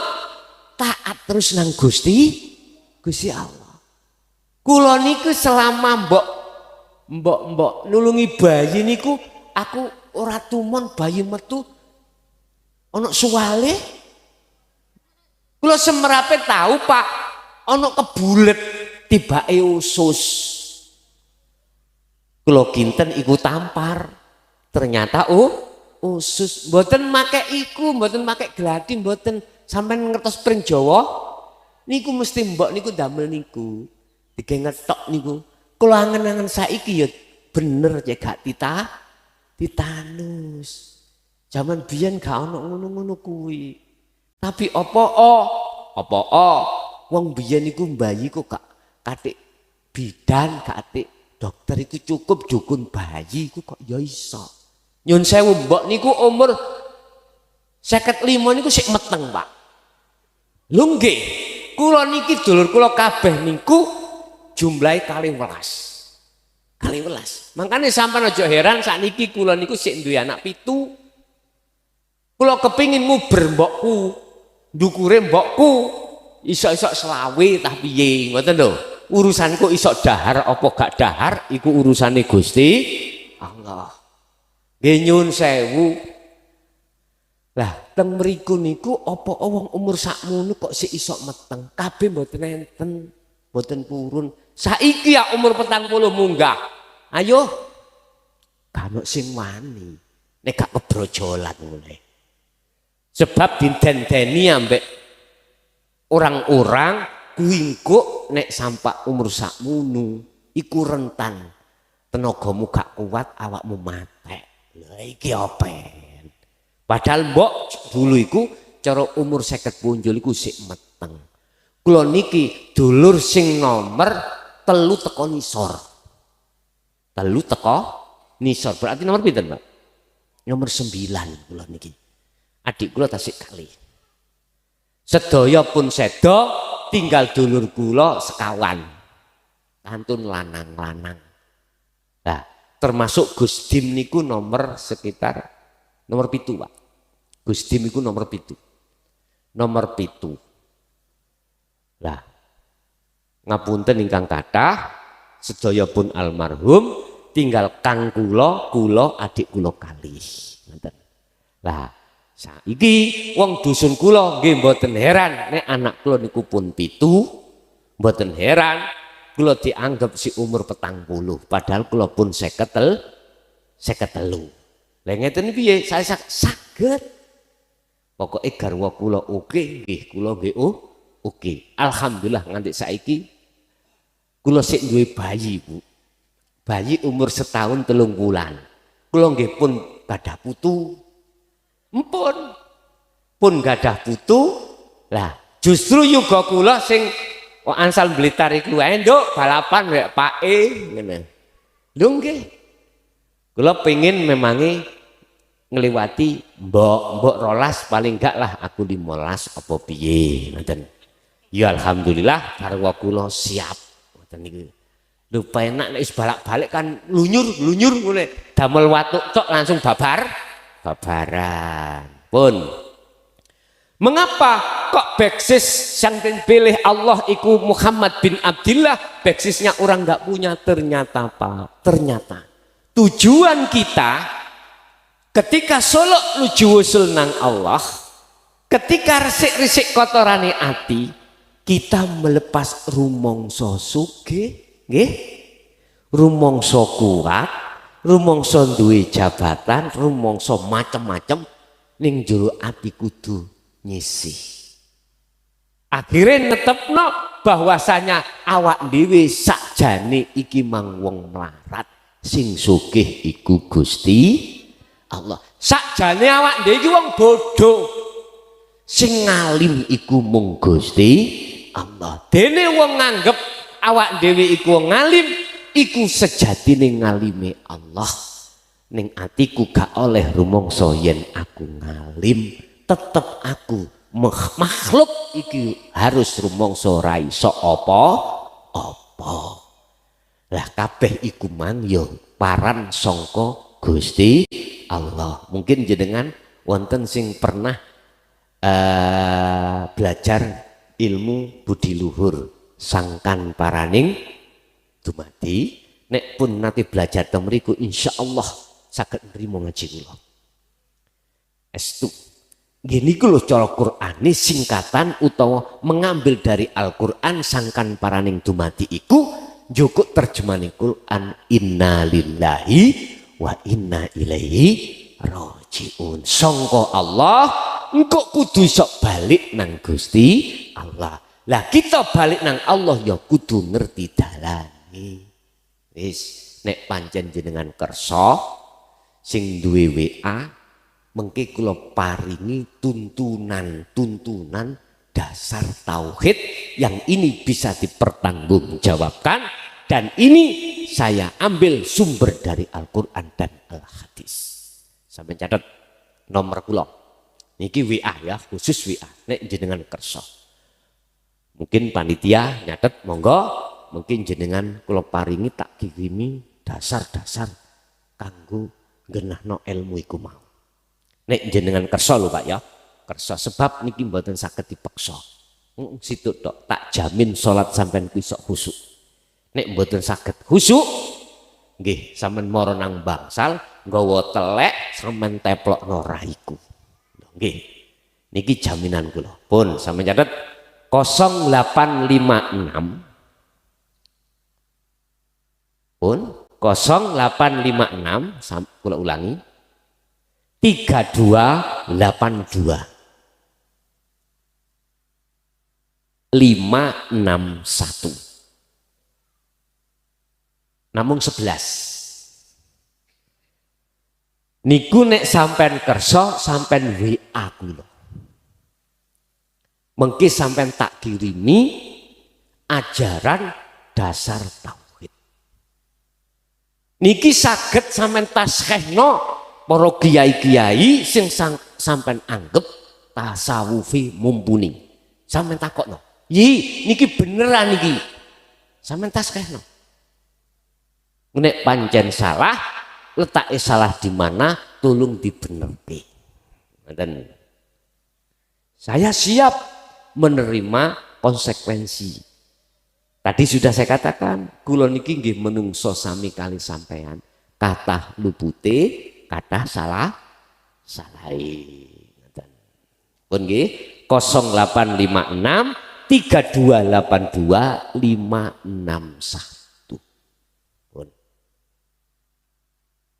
taat terus nang Gusti Allah. Kula niku selama mbok nulungi bayi niku aku ora tumon bayi metu ono suwale. Kula semerape tahu Pak, ono kebulet tibake usus. Kula kinten iku tampar. Ternyata usus. Mboten make iku, mboten make gladi, mboten sampean ngertos pring Jawa. Niku mesti mbok niku damel niku. Dige ngetok niku. Kula angen-angen saiki ya bener ya gak titanus. Zaman biyen gak ono ngono-ngono kuwi. Tapi apa wong biyen iku bayi kok gak katik bidan, gak katik dokter iku cukup dukun bayi iku kok ya iso. Nyun sewu mbok niku umur 55 niku sik meteng Pak. Lho nggih, kula niki dulur kula kabeh niku jumlahe 12. Makanya sampean aja heran sakniki kula niku sik duwe anak 7. Kula kepingin nguber mbokku, ndukure mbokku iso-iso selawe tah piye ngoten lho. Urusanku iso dahar apa gak dahar iku urusane Gusti Allah. Nggih nyun sewu. Lah teng mriku niku apa wong umur sakmono kok sik iso meteng. Kabeh mboten enten, mboten purun. Saiki ya umur 40 munggah. Ayo. Kan sing wani nek gak kebrojolan ngene. Sebab dintenteni ambek orang-orang kuwi engko nek sampak umur sakmono iku rentan tenagamu gak kuat awakmu matek. Lha iki open. Padahal mbok dulu iku cara umur 50 punjul iku sik meteng. Kula niki dulur sing nomor 3 teko nisor. 3 teko nisor. Berarti nomor pinten, Pak? Nomor 9 kula niki. Adik kula tasik kali. Sedaya pun sedo tinggal dulur kula sekawan. Kantun lanang-lanang. Nah, termasuk Gus Dim niku nomor sekitar nomor 7, Pak. Gus Dim niku nomor 7. Nomor 7. Lah, ngapunten ingkang kathah, sedaya pun almarhum, tinggal kang kula adik kula kalih. Ngoten. Lah, saiki wong dusun kula nggih mboten heran nek anak kula niku pun 7, mboten heran kula dianggap si umur 40, padahal kula pun 53. Lah ngeten piye? Saya saged. Pokoke garwa kula oke nggih, kula nggih oke. Alhamdulillah nganti saiki kula sik duwe bayi, Bu. Bayi umur setahun 3 bulan. Kula nggih pun gadah putu. Pun gadah putu Lah justru juga kula sing Ansal Blitar iku wae nduk balapan mek pake ngene. Lho nggih. Kula pengin memangi ngliwati mbok rolas paling enggak lah aku 15 apa piye ngoten. Ya alhamdulillah garwa kula siap ngoten niku. Lho penak nek wis balak-balik kan lunyur ngene. Damel watuk tok langsung babaran. Pun. Mengapa kok backsis yang dipilih Allah iku Muhammad bin Abdillah, backsisnya orang nggak punya? Ternyata apa? Ternyata tujuan kita ketika solok nuju usul nang Allah, ketika resik-resik kotorane ati, kita melepas rumongso sugih, nggih, rumongso kuat, rumongso duwe jabatan, rumongso macem-macem ning jero ati kudu nyisih. Akhirnya netepno bahwasanya awak dhewe sakjane iki mang wong melarat, sing sugih iku Gusti Allah. Sakjane awak dhewe iki wong bodoh, sing ngalim iku mung Gusti Allah. Dene wong nganggep awak dhewe iku wong ngalim, iku sejatine ngalime Allah. Ning atiku gak oleh rumangsa yen aku ngalim. Tetep aku makhluk iki harus rumangsa ra iso apa-apa. Lah kabeh iku mang ya paran sangka Gusti Allah. Mungkin jenengan wonten sing pernah belajar ilmu budi luhur sangkan paraning dumadi, nek pun nanti belajar teng mriku insyaallah saged nrimo ngaji kula. Estu gini ku lho cara Qur'ane singkatan utawa mengambil dari Al-Qur'an sangkan paraning dumadi iku njukuk terjemahan Qur'an inna lillahi wa inna ilaihi rajiun. Sangka Allah engko kudu iso balik nang Gusti Allah. Lah kita balik nang Allah ya kudu ngerti dalane. Wis nek pancen jenengan kersa sing duwe WA mengke kula paringi tuntunan dasar tauhid yang ini bisa dipertanggungjawabkan, dan ini saya ambil sumber dari Al-Qur'an dan Al-Hadis. Sampai catat nomor kula niki WA ya, khusus WA nek jenengan kersa. Mungkin panitia nyatet monggo, mungkin jenengan kula paringi tak kirimi dasar-dasar kanggo genahno ilmu iku mau. Nek jenengan kersa lho Pak ya, kersa sebab niki mboten saged dipeksa. Situ tok tak jamin salat sampean ku iso khusyuk. Nek mboten saged khusyuk nggih sampean mara nang bangsal nggawa telek sampean teplokno raiku. Nggih. Niki jaminan kula. Pun sampean catet 0856 pun 0856 kula ulangi 3282 561 namung 11 niku nek sampean kersa sampean WA kula mengki sampean tak kirimi ajaran dasar tauhid niki saged sampean taskhehno para kiai-kiai sing sampean anggap tasawufi mumpuni. Sampean takokno, "Yi, niki beneran niki." Sampean taskhehno. Nek pancen salah, letake salah di mana, tolong dibenerke. Ngoten. Saya siap menerima konsekuensi. Tadi sudah saya katakan, kula niki nggih menungso sami kali sampean, kathah lupute kata salah pun nggih 0856 3282 561 pun.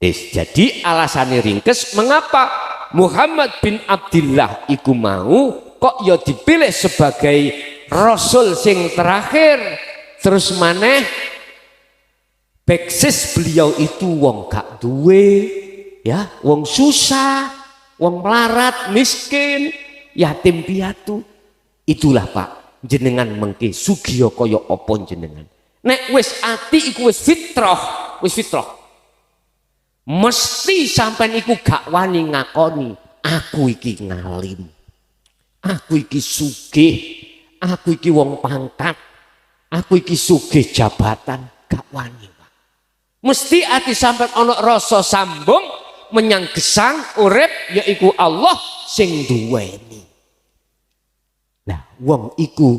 Jadi alasannya ringkes mengapa Muhammad bin Abdillah iku mau kok ya dipilih sebagai rasul sing terakhir, terus maneh backsis beliau itu wong gak duwe ya, wong susah, wong melarat, miskin, yatim piatu. Itulah Pak, jenengan mengke sugih kaya apa jenengan. Nek wis ati iku wis fitrah, mesti sampean iku gak wani ngakoni aku iki ngalim, aku iki sugih, aku iki wong pangkat, aku iki sugih jabatan, gak wani Pak. Mesti ati sampean ana rasa sambung menyang gesang urip yaiku Allah sing duweni. Nah, wong iku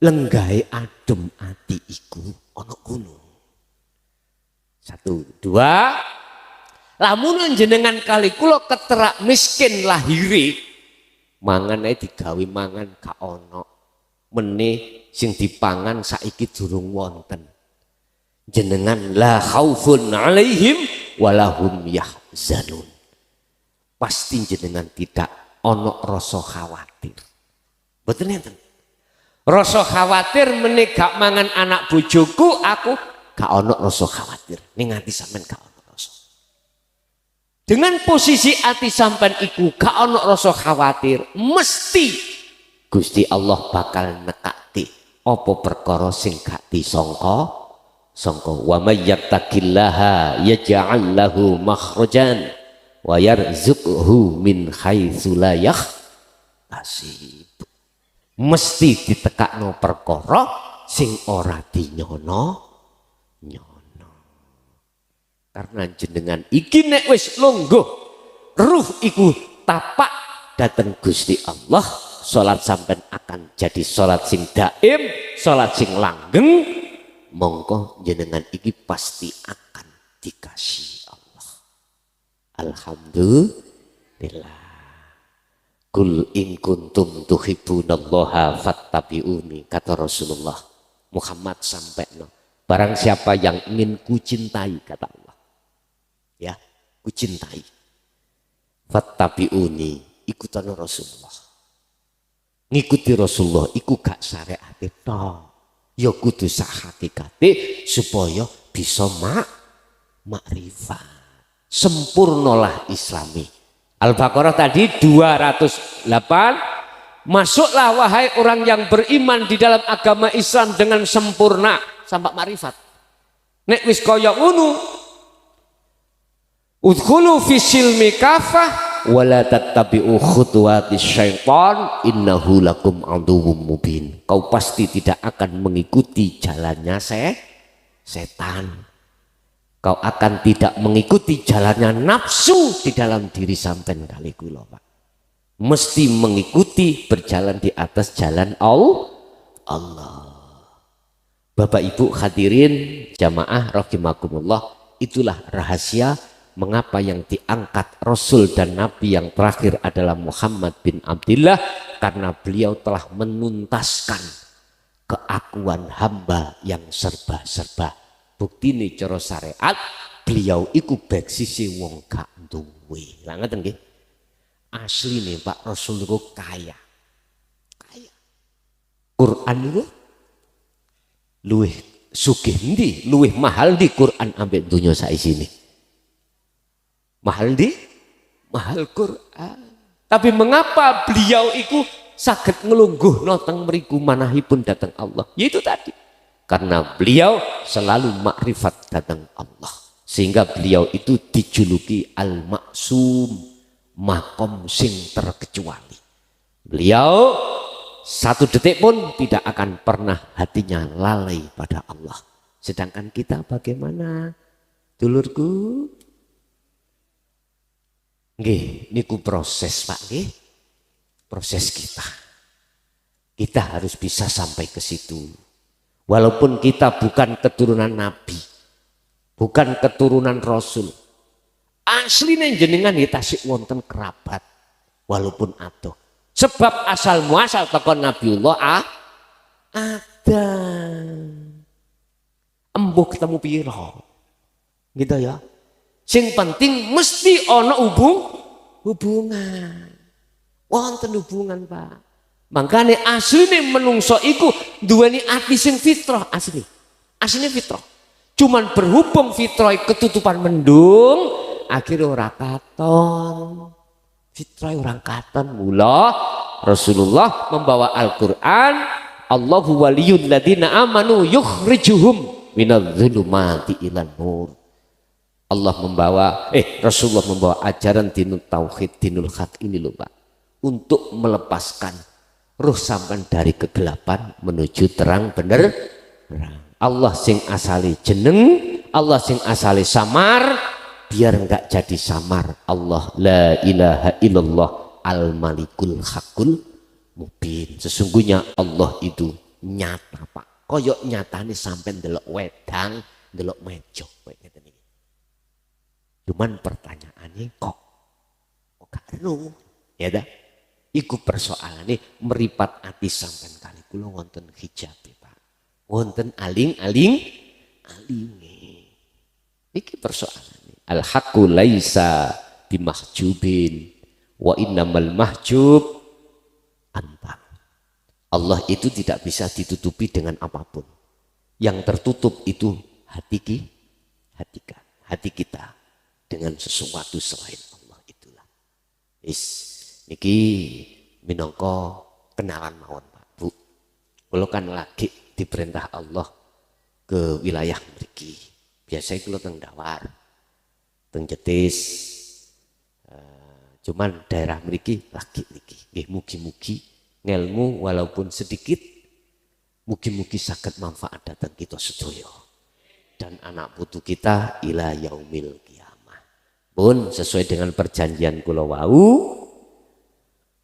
lenggahe adem ati iku ana gunung. 1, 2. Lamun jenengan kali kula keterak miskin lahiri, mangan ae digawe mangan gak ana. Meneh sing dipangan saiki durung wonten. Jenengan la khaufun alaihim walahum yahzanun. Pasti jenengan tidak ana rasa khawatir. Betul enten. Rasa khawatir meneh gak mangan anak bojoku, aku gak ana rasa khawatir. Ning ati sampean gak ana rasa. Dengan posisi ati sampean iku gak ana rasa khawatir, mesti Gusti Allah bakal nekati apa perkara sing gak disangka. Wa may yattaqillaha yaj'al lahu makhrajan wa yarzuqhu min haitsu la yahtasib. Mesti ditekakno perkara sing ora dinyono. Karena jenengan iki nek wis lungguh ruh iku tapak dateng Gusti Allah, salat sampean akan jadi salat sing daim, salat sing langgeng. Mongko jenengan iki pasti akan dikasih Allah. Alhamdulillah. Kul in kuntum tuhibbunallaha fattabi'uni, kata Rasulullah Muhammad sampaikan. Barang siapa yang ingin kucintai, kata Allah. Ya, kucintai. Fattabi'uni, ikutan Rasulullah. Ngikuti Rasulullah iku gak syariat tok. Ya kudu sak hakikate supaya bisa makrifat. Sempurnalah Islami. Al-Baqarah tadi 208. Masuklah wahai orang yang beriman di dalam agama Islam dengan sempurna sampai makrifat. Nek wis kaya ngono, udkhulu fi silmi kafah wala tattabi'u khutuwatis syaitan innahu lakum aduwwum mubin. Kau pasti tidak akan mengikuti jalannya setan. Kau akan tidak mengikuti jalannya nafsu di dalam diri sampean kali kula Pak. Mesti mengikuti berjalan di atas jalan Allah. Bapak Ibu hadirin jamaah rahimakumullah, itulah rahasia mengapa yang diangkat Rasul dan Nabi yang terakhir adalah Muhammad bin Abdullah, karena beliau telah menuntaskan keakuan hamba yang serba-serba. Bukti ini cara syariat beliau iku baik sisi wong gak duwe. Lah ngeten nggih. Asli nih Pak Rasul itu kaya. Quran itu luwih sugih ndi, luwih mahal di Quran ambek dunya saisine. Mahal Quran. Tapi mengapa beliau itu saged ngelungguh noteng mriku manahipun datang Allah? Yaitu tadi. Karena beliau selalu makrifat datang Allah. Sehingga beliau itu dijuluki Al-Maksum, makom sing terkecuali. Beliau satu detik pun tidak akan pernah hatinya lalai pada Allah. Sedangkan kita bagaimana? Dulurku? Nggih, niku proses Pak nggih. Proses kita. Kita harus bisa sampai ke situ. Walaupun kita bukan keturunan Nabi, bukan keturunan Rasul. Asline jenengan ya tasik wonten kerabat walaupun atuh. Sebab asal muasal teko Nabiullah ada. Embuh ketemu piro. Gitu ya. Sing penting mesti ana hubungan. Wonten hubungan, Pak. Makanya asline menungso iku duweni ati sing fitrah asli. Asline fitrah. Cuman berhubung fitrah ketutupan mendung, akhirnya ora katon. Fitrah orang katon, mula Rasulullah membawa Al-Qur'an. Allahu waliyul ladzina amanu yukhrijuhum minadh-dhulumati ilan nur. Allah membawa Rasulullah membawa ajaran dinul tauhid, dinul haq ini loh Pak, untuk melepaskan ruh sampean dari kegelapan menuju terang bener. Allah sing asali jeneng, Allah sing asali samar, biar enggak jadi samar. Allah la ilaha illallah al malikul hakul mubin. Sesungguhnya Allah itu nyata Pak, koyok nyatane sampean delok wedang, delok meja kayak ngeten iki. Cuman pertanyaannya kok gak ero ya dah. Iku persoalane meripat ati sampean kali kula wonten hijab Pak, wonten alinge. Iki persoalane. Al haqqu laisa bimahjubin wa innamal mahjub anta. Allah itu tidak bisa ditutupi dengan apapun. Yang tertutup itu hati kita dengan sesuatu selain Allah itulah. Niki minangka kenalan mawon Pak Bu. Kula kan lagi diperintah Allah ke wilayah mriki. Biasanya kula teng Dawar, teng Jetis. Cuman daerah mriki lagi niki. Nggih mugi-mugi ngelmu walaupun sedikit mugi-mugi saged manfaat datang kita sedaya dan anak putu kita ila yaumil kiamah. Pun sesuai dengan perjanjian kula wau,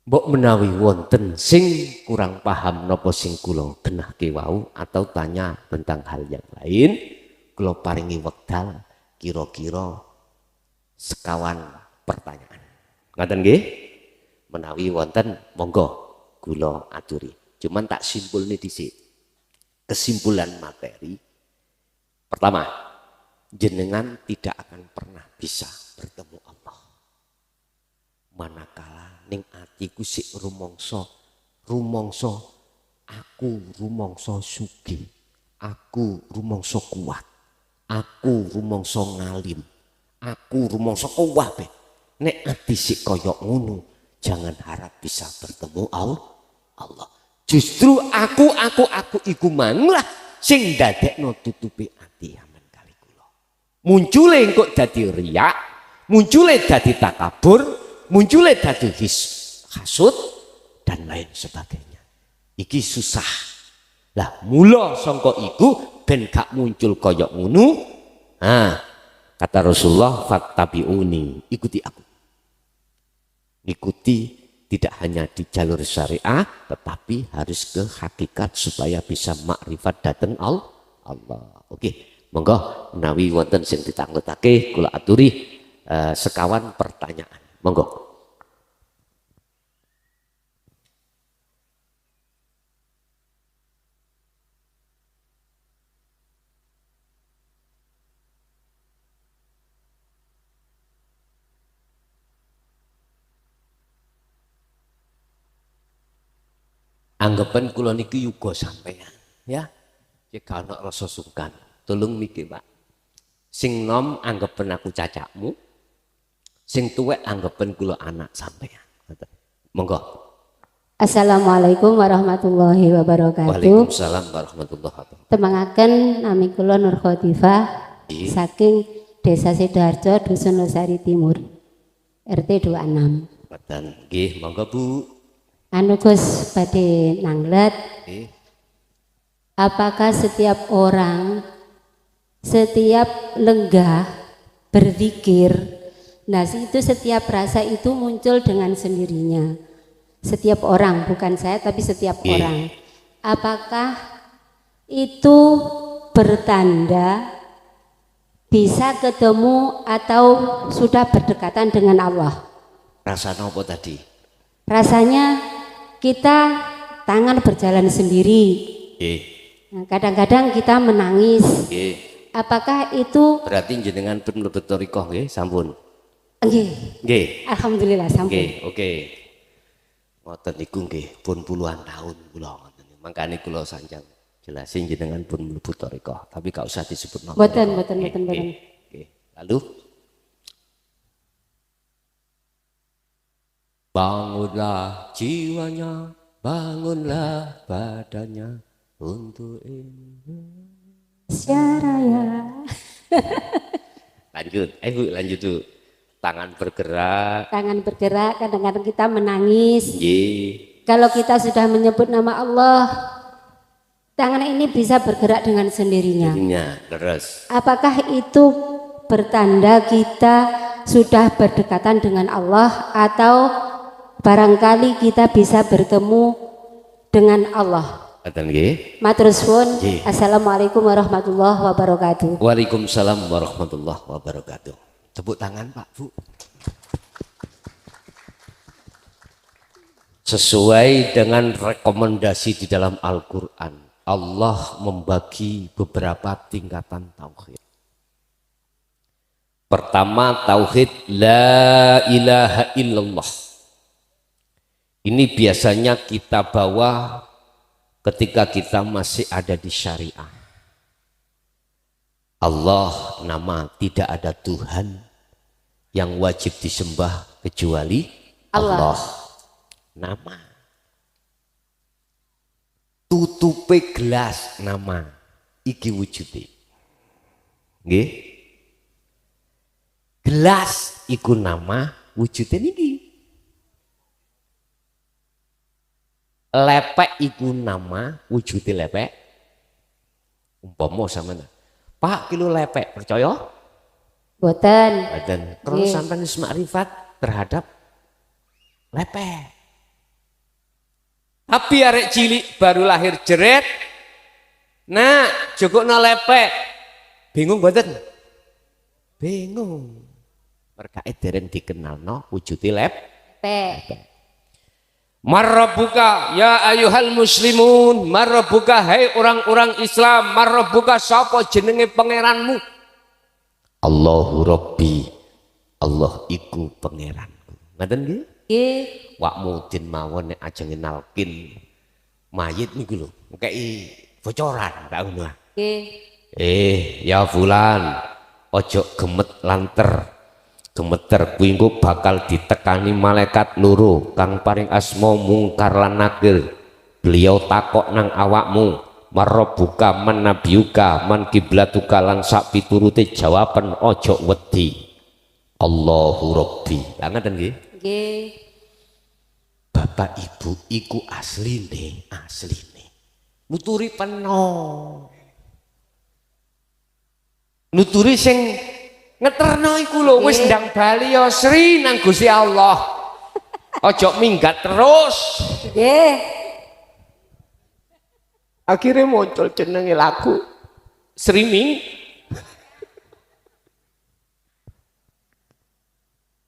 mbok menawi wonten sing kurang paham napa sing kula genahke wau atau tanya tentang hal yang lain, kula paringi wekdal kira-kira sekawan pertanyaan. Ngaten nggih? Menawi wonten monggo kula aturi. Cuman tak simpulne dhisik. Kesimpulan materi. Pertama, jenengan tidak akan pernah bisa bertemu Allah manakala ning atiku sik rumangsa aku rumangsa sugih, aku rumangsa kuat, aku rumangsa ngalim, aku rumangsa kabeh. Nek ati sik kaya ngono, jangan harap bisa bertemu Allah. Justru aku iku manlah sing dadekno tutupi ati aman kali kula. Muncule engko dadi riya, muncule dadi takabur, muncule dadi hasud dan lain sebagainya. Iki susah. Lah mula sangka iku ben gak muncul kaya ngono. Kata Rasulullah, fattabi'uni, ikuti aku. Ikuti tidak hanya di jalur syariah, tetapi harus ke hakikat supaya bisa makrifat datang Allah. Oke, monggo menawi wonten sing ditangletake kula aturi sekawan pertanyaan. Monggo. Anggapan kula niki yuga sampeyan ya. Cek ana rasa sungkan. Tolong mikir Pak. Sing nom anggapan aku cacakmu. Sing tuwek anggapan kula anak sampeyan. Monggo. Assalamualaikum warahmatullahi wabarakatuh. Waalaikumsalam warahmatullahi wabarakatuh. Temangaken nami kula Nur Khotifah saking Desa Sidoarjo Dusun Losari Timur. RT 26. Mboten nggih, monggo Bu. Anu Gus badhe nanglet. Apakah setiap orang setiap lenggah berzikir, nah itu setiap rasa itu muncul dengan sendirinya. Setiap orang, bukan saya tapi setiap orang. Apakah itu bertanda bisa ketemu atau sudah berdekatan dengan Allah? Rasanya apa tadi? Rasanya kita tangan berjalan sendiri. Nah, kadang-kadang kita menangis. Apakah itu berarti jenengan pun mlebet thariqah nggih sampun? Nggih. Alhamdulillah sampun. Oke. Ngoten niku nggih pun puluhan tahun kula ngoten. Mangkane kula sanjang jelasin jenengan pun mlebet thariqah, tapi gak usah disebut nama. Mboten. Oke. Lalu Bangunlah jiwanya, bangunlah badannya untuk Indonesia Raya. Lanjut, Bu, lanjut tuh. Tangan bergerak. Tangan bergerak, kadang-kadang kita menangis. Ye. Kalau kita sudah menyebut nama Allah, tangan ini bisa bergerak dengan sendirinya. Terus. Apakah itu bertanda kita sudah berdekatan dengan Allah atau barangkali kita bisa bertemu dengan Allah? Matur suwun. Assalamualaikum warahmatullahi wabarakatuh. Waalaikumsalam warahmatullahi wabarakatuh. Tepuk tangan Pak Bu. Sesuai dengan rekomendasi di dalam Al-Quran, Allah membagi beberapa tingkatan tauhid. Pertama, tauhid la ilaha illallah. Ini biasanya kita bawa ketika kita masih ada di syariah. Allah nama, tidak ada Tuhan yang wajib disembah kecuali Allah. Nama. Tutupe gelas nama, iki wujude. Nggih. Gelas iku nama, wujude niki. Lepek iku nama, wujude lepek. Umpama sampeyan, Pak kilo lepek, percaya? Boten. Boten. Kalau sampeyan wis makrifat terhadap lepek. Tapi arek cilik baru lahir jeret, nah jokokno lepek, bingung boten? Bingung. Mergae dereng dikenalno wujude lepek. Marabbuka ya ayyuhal muslimun, marabbuka hai orang-orang Islam, marabbuka sapa jenenge pangeranmu? Allahu Rabbi, Allah iku pangeranku. Ngoten nggih? Nggih. Wak mudin mawon nek ajeng nalkin mayit niku lho, ngekeki bocoran tak ngono. Nggih. Ya fulan, ojo gemeter kuwi engko bakal ditekani malaikat loro kang paring asma mungkar lan nakir. Beliau takok nang awakmu, marabbuka man nabiyuka man kiblatuka lan sak piturute jawaban ojo wedi. Allahu Rabbi. Lah ngoten nggih? Nggih. Bapak Ibu iku asline. Nuturi peno. Nuturi sing ngeterno iku lho wis ndang bali ya Sri nang Gusti Allah. Ojo minggat terus. Nggih. Akhirnya muncul jenenge lagu Sri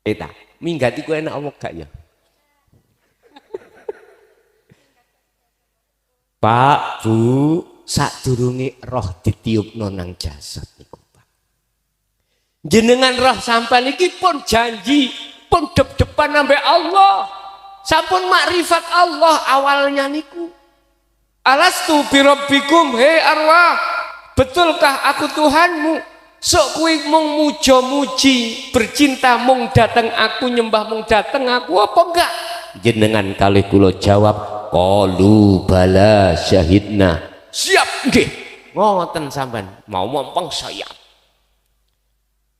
Eta, minggat iku enak apa gak ya? Pak, Bu, sadurunge roh ditiupno nang jasad niku, Pak. Jenengan roh sampean iki pun janji, pun dep-depan ambek Allah. Sampun makrifat Allah awalnya niku. Alastu birabbikum, hei arwah, betulkah aku Tuhanmu? Sok kuwi mung muja-muji, bercinta mung dateng aku, nyembah mung dateng aku apa enggak? Jenengan kalih kula jawab, qalu bala syahidna. Siap nggih. Ngoten sampean, mau mompong saya.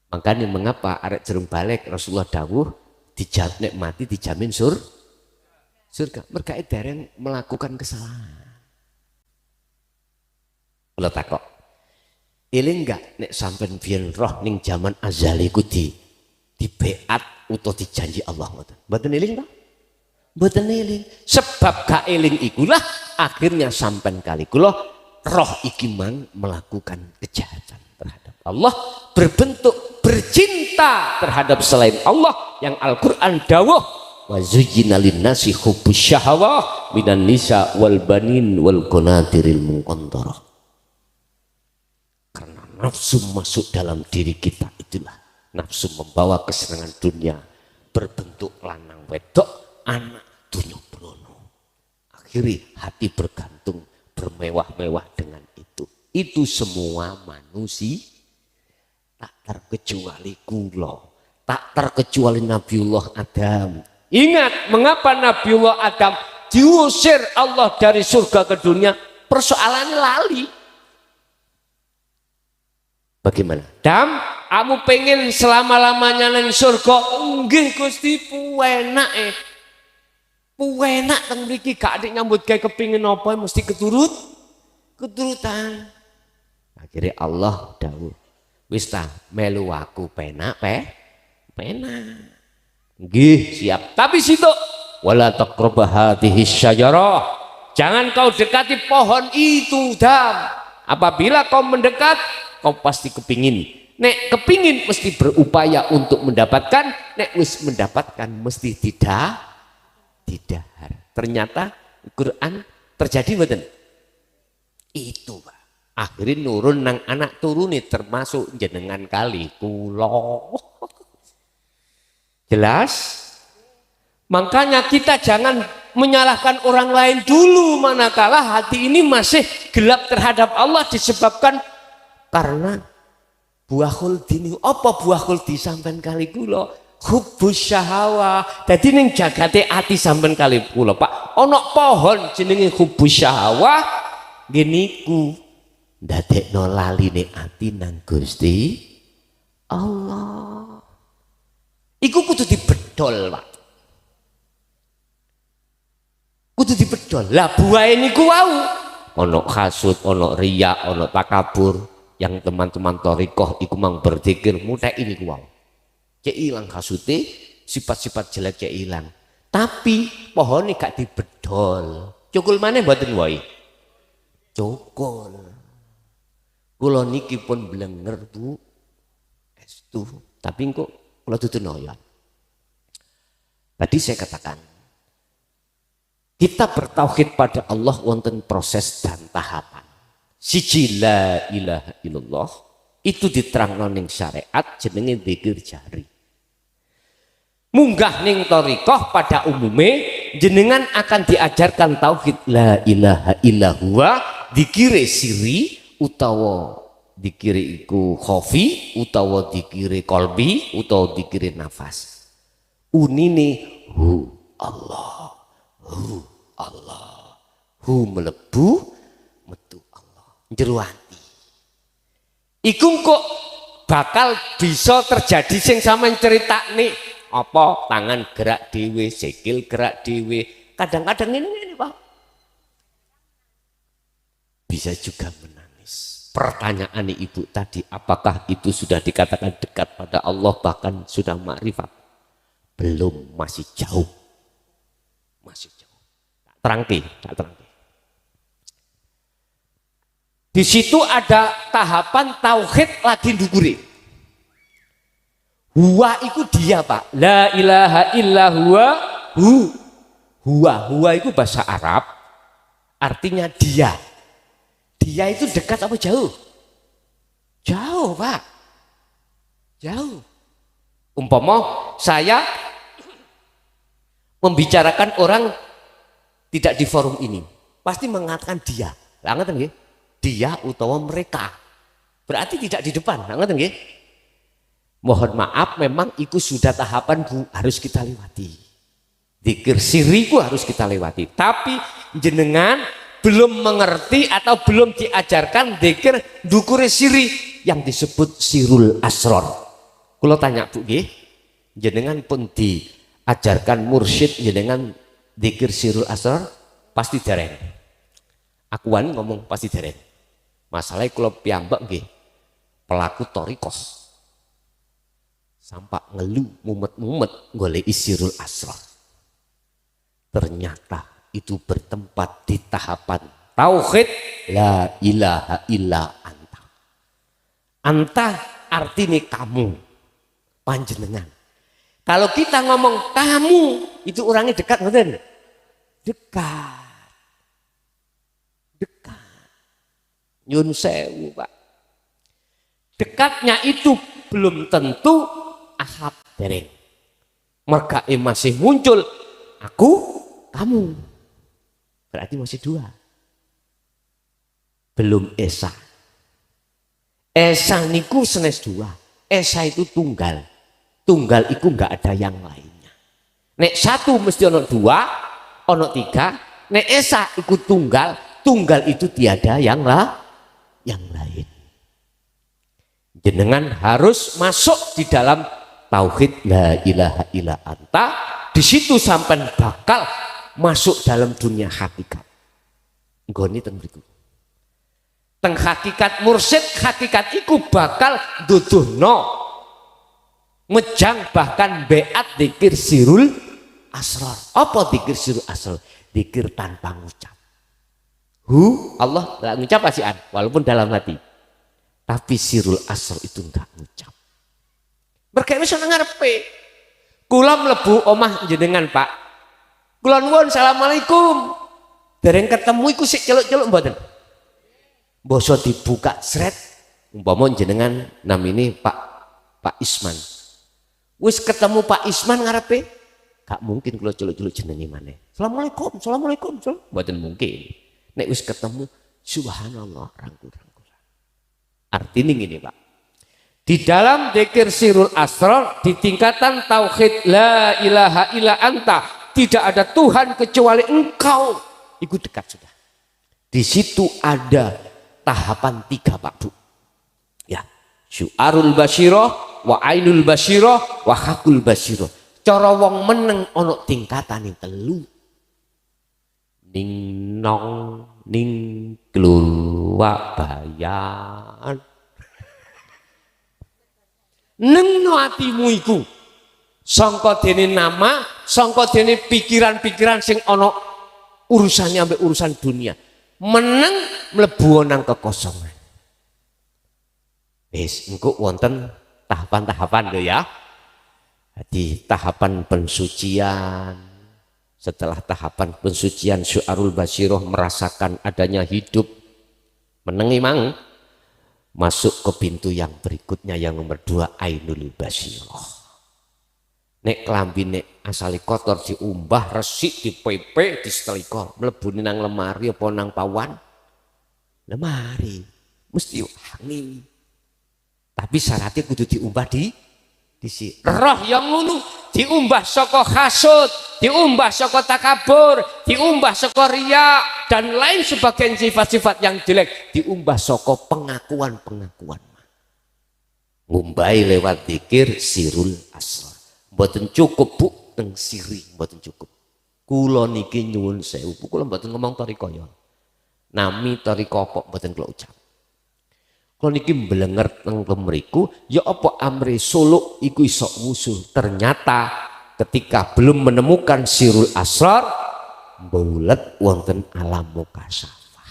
Makanya mengapa arek jerung balik Rasulullah dawuh dijawab nek mati dijamin surga. Mereka dereng melakukan kesalahan. Kula takok, eling enggak nek sampean biyen roh ning zaman azali ku di beat utawa dijanji Allah ngoten. Mboten eling ta? Mboten eling. Sebab gak eling ikulah akhirnya sampean kali kula roh iki mang melakukan kejahatan terhadap Allah, berbentuk bercinta terhadap selain Allah yang Al-Qur'an dawuh wa zuyyina lin-nasi hubbus syahawah minan nisa wal banin wal qanatiril muqantarah. Karena nafsu masuk dalam diri kita, itulah nafsu membawa kesenangan dunia berbentuk lanang wedok, anak dunia brono. Akhirnya hati bergantung bermewah-mewah dengan itu. Itu semua manusia, tak terkecuali kula, tak terkecuali Nabiullah Adam. Ingat mengapa Nabiullah Adam diusir Allah dari surga ke dunia? Persoalannya lali. Bagaimana? Dam, kamu pengen selama-lamanya nang surga? Nggih Gusti, puenak puenak teng mriki gak adik nyambut gawe kepingin apa mesti keturutan. Akhirnya Allah dawuh, wis ta melu aku penak penak. Nggih, siap. Tapi situ wala taqrabah hadhihi syajarah. Jangan kau dekati pohon itu, Dam. Apabila kau mendekat, kau pasti kepingin. Nek kepingin mesti berupaya untuk mendapatkan, nek wis mendapatkan mesti tidak. Ternyata Quran terjadi mboten? Itu, Pak. Akhirnya nurun nang anak turuni termasuk jenengan kali kula. Jelas? Makanya kita jangan menyalahkan orang lain dulu manakala hati ini masih gelap terhadap Allah disebabkan karena buah khuldi. Apa buah khuldi sampean kali kula? Hubbus syahawah. Dadi ning jagate ati sampean kali kula, Pak. Ana pohon jenenge hubbus syahawah nggih niku ndadekno laline ati nang Gusti Allah. Iku kudu dibedol, Pak. Kudu dibedol. Lah buahe niku wau ana hasud, ana riya, ana takabur. Yang teman-teman thariqah iku mang berzikir mutek ini ku wau. Cek ilang hasute, sifat-sifat jelek cek ilang. Tapi pohon ini gak dibedol. Cukul maneh mboten wae. Cukul. Kula niki pun blenger, Bu. Estu. Tapi kok kula dudu noyo. Tadi saya katakan kita bertauhid pada Allah wonten proses dan tahapan. Siji la ilaha illallah itu diterangno ning syariat jenenge zikir jari. Munggah ning thariqah pada umume jenengan akan diajarkan tauhid la ilaha illallah, dikire siri utawa dikire iku khofi utawa dikire kolbi utawa dikire nafas. Unine hu Allah, hu Allah, hu melebu metu Allah jero ati. Iku kok bakal bisa terjadi sing sampean critakne apa tangan gerak dhewe, sikil gerak dhewe. Kadang-kadang ini Pak. Bisa juga menangis. Pertanyaan ibu tadi, apakah itu sudah dikatakan dekat pada Allah bahkan sudah makrifat? Belum, masih jauh. Masih jauh. Tak terangke. Di situ ada tahapan tauhid lagi ndukure. Huwa itu dia, Pak. La ilaha illa huwa hu. Huwa itu bahasa Arab. Artinya dia. Dia itu dekat apa jauh? Jauh, Pak. Jauh. Umpama saya membicarakan orang tidak di forum ini, pasti mengatakan dia. Lah ngoten nggih? Dia utawa mereka. Berarti tidak di depan. Lah ngoten nggih? Mohon maaf memang itu sudah tahapan Bu, harus kita lewati. Zikir siriku harus kita lewati. Tapi jenengan belum mengerti atau belum diajarkan zikir dukure siri yang disebut sirul asror. Kalau tanya Bu nggih, jenengan pun diajarkan mursyid jenengan zikir sirul asror pasti dereng. Akuan ngomong pasti dereng. Masalahnya kalau piyambak nggih pelaku thariqah. Sampai ngeluh mumet-mumet golek sirul asror. Ternyata itu bertempat di tahapan tauhid la ilaha illa anta. Anta artinya kamu, panjenengan. Kalau kita ngomong kamu, itu orangnya dekat ngoten. Dekat. Nyun sewu, Pak. Dekatnya itu belum tentu ahad dereng. Mereka masih muncul aku, kamu. Berarti masih dua. Belum esa. Esa niku senes dua. Esa itu tunggal. Tunggal itu enggak ada yang lainnya. Nek satu mesti ono dua, ono tiga. Nek esa ikut tunggal, tunggal itu tiada yang lain. Jenengan harus masuk di dalam tauhid la ilaha illa anta. Di situ sampai bakal masuk dalam dunia hakikat. Nggone teng mriku. Teng hakikat mursyid, hakikat iku bakal duduhno mejang bahkan beat dikir sirul asrar. Apa dikir sirul asrar? Dikir tanpa ngucap. Allah nggak ngucap asian walaupun dalam hati. Tapi sirul asrar itu nggak ngucap. Mereka bisa ngarepe. Kula mlebu omah jenengan Pak. Kula nuwun assalamualaikum. Dereng ketemu iku sik celuk-celuk mboten. Basa dibuka sret umpama jenengan namine Pak Isman. Wis ketemu Pak Isman ngarepe, gak mungkin kula celuk-celuk jenenge maneh. Assalamualaikum, assalamualaikum, mboten mungkin. Nek wis ketemu subhanallah rangkul-rangkul. Artinya gini Pak. Di dalam dzikir sirul asrar di tingkatan tauhid la ilaha illa anta, tidak ada Tuhan kecuali engkau. Itu dekat sudah. Di situ ada tahapan 3 Pak Bu. Ya, syu'arul basyirah, wa ainul basyirah, wa hakul basyirah. Cara wong meneng ono tingkatan yang 3. Ning nong ning keluar bayan. Nengno atimu iku sangka dene nama, sangka dene pikiran-pikiran sing ana urusannya ambek urusan dunia. Meneng mlebu nang kekosongan. Wis engko wonten tahapan-tahapan lho ya. Jadi tahapan pensucian. Setelah tahapan pensucian syu'arul basyirah merasakan adanya hidup. Menengi mang. Masuk ke pintu yang berikutnya yang nomor 2 ainul basyirah. Nek klambi nek asali kotor diumbah, resik, dipepe, disetrika, mlebune nang lemari apa nang pawan? Lemari. Mesti wangi. Tapi syaratnya kudu diumbah di si roh yang ngono diumbah saka hasud, diumbah saka takabur, diumbah saka riya dan lain sebagainya sifat-sifat yang jelek, diumbah saka pengakuan-pengakuan. Ngumbai lewat zikir sirul asrar. Mboten cukup Bu teng siri, mboten cukup. Kula niki nyuwun sewu, kula mboten ngomong tarika ya. Nami tarika apa mboten kula ucap. Kalau niki mbelenger teng mriku ya apa amri suluk iku iso wusul. Ternyata ketika belum menemukan sirul asrar bulet wonten alam mukasyafah.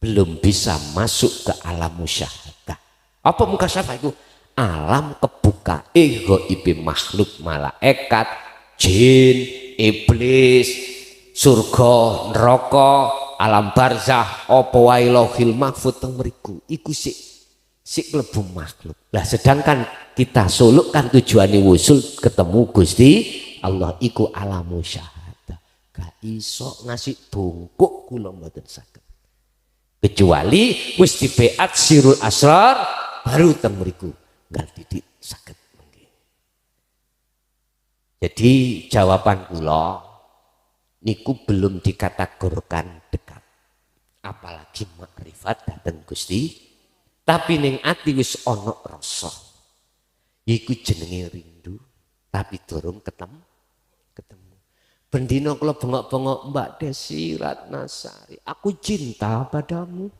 Belum bisa masuk ke alam musyahadah. Apa mukasyafah itu? Alam kebuka ghaib makhluk, malaikat, jin, iblis, surga, neraka, alam barzah, apa wae lauhil mahfuz teng mriku iku sik klebu makhluk. Lah sedangkan kita suluk kan tujuane wusul ketemu Gusti Allah iku alam musyahadah. Gak iso ngasih bungkuk kula mboten saged. Kecuali wis dibeat sirul asrar baru teng mriku ngal didik saged. Jadi jawaban kula niku belum dikategorikan dekat, apalagi makrifat dateng Gusti. Tapi ning ati wis ana rasa iku jenenge rindu, tapi durung ketemu. Bendina kula bengok-bengok Mbak Desi Ratnasari, aku cinta padamu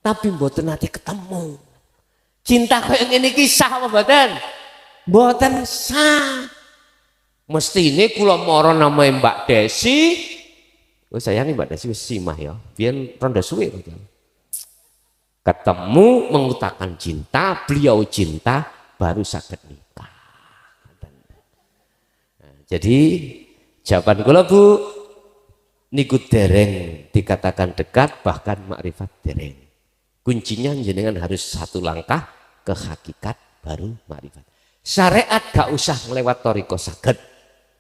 tapi mboten nate ketemu. Cinta kaya ngene iki sah apa mboten? Mboten sah. Mestine kula mara namae Mbak Desi. Oh sayangi Mbak Desi wis simah ya. Biyen ronda suwe kok. Ketemu mengutakan cinta, beliau cinta baru saged nikah. Nah, jadi jawaban kula Bu niku dereng dikatakan dekat, bahkan makrifat dereng. Kuncinya jenengan harus satu langkah ke hakikat baru makrifat. Syariat gak usah ngelewat thariqah saged.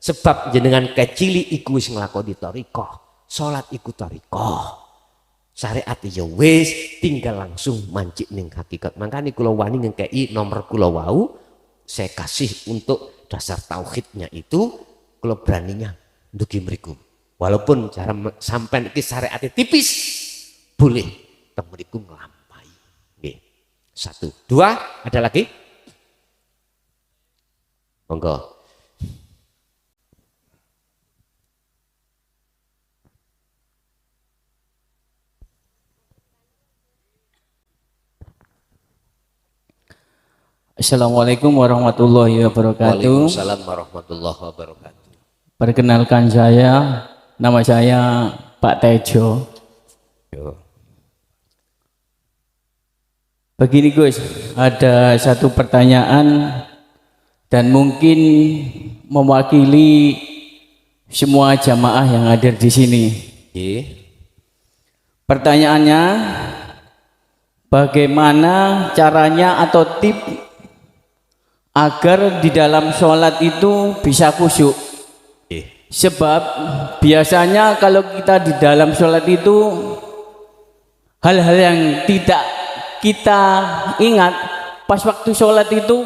Sebab jenengan kecili iku wis nglakoni thariqah. Salat iku thariqah. Syariat ya wis tinggal langsung mancik ning hakikat. Makanya kula wani ngekei nomor kula wau saya kasih untuk dasar tauhidnya itu kula beraninya ndugi mriku. Walaupun cara sampean iki syariate tipis, boleh teng mriku nglampahi. Nggih. 1, 2, ada lagi? Monggo. Assalamualaikum warahmatullahi wabarakatuh. Waalaikumsalam warahmatullahi wabarakatuh. Perkenalkan nama saya Pak Tejo. Yo. Begini Gus, ada satu pertanyaan dan mungkin mewakili semua jamaah yang hadir di sini. Pertanyaannya, bagaimana caranya atau tips agar di dalam sholat itu bisa khusyuk? Sebab biasanya kalau kita di dalam sholat itu hal-hal yang tidak kita ingat pas waktu sholat itu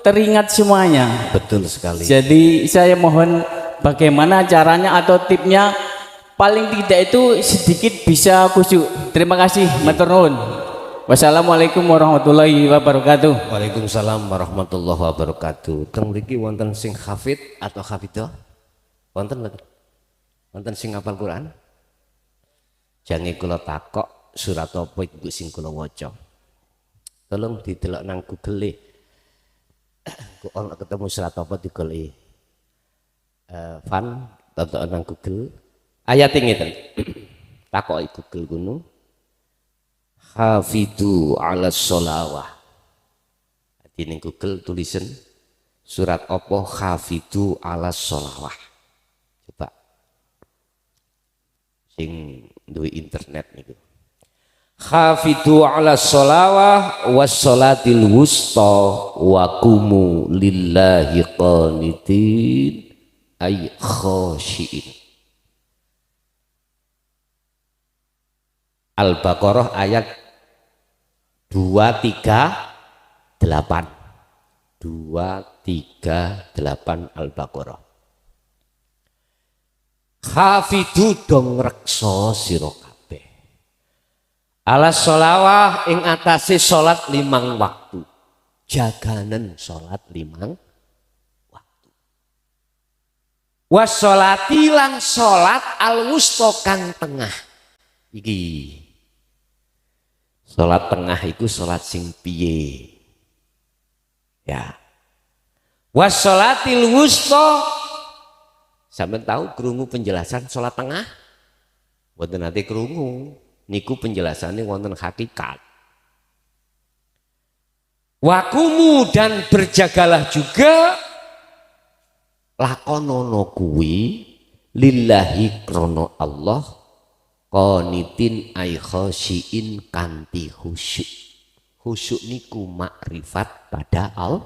teringat semuanya. Betul sekali. Jadi saya mohon bagaimana caranya atau tipsnya paling tidak itu sedikit bisa khusyuk. Terima kasih, matur nuwun. Wassalamualaikum warahmatullahi wabarakatuh. Waalaikumsalam warahmatullahi wabarakatuh. Teng mriki wonten sing hafid atau hafidah? Wonten mboten? Wonten sing hafal Quran? Jange kula takok surat apa iku sing kula waca. Tolong didelok nang Google. Kok ana ketemu surat apa digoleki. Fan tonton nang Google. Ayat ngeten. Takoki Google kuno. Hafidhu ala sholawah. Di Google tulisan surat apa hafidhu ala sholawah. Coba sing duwe internet niku. Hafidhu ala sholawah was sholatil wusta wa qumu lillahi qanitin ay khashiin. Al-Baqarah ayat 238 Al-Baqarah. Hafidhu dong reksa sira kabeh ala sholawah ing atase salat 5 waktu. Jaganen salat 5 waktu. Washolati lan salat al-wusta kang tengah. Iki salat tengah itu salat sing piye? Ya. Wassolatil wusta. Sampeyan tahu krungu penjelasan salat tengah? Mboten nate krungu. Niku penjelasannya wonten hakikat. Wakumu dan berjagalah juga lakonono kuwi lillahi krono Allah qanitin ay khasyiin kanti khusyuk. Khusyuk niku makrifat pada Allah.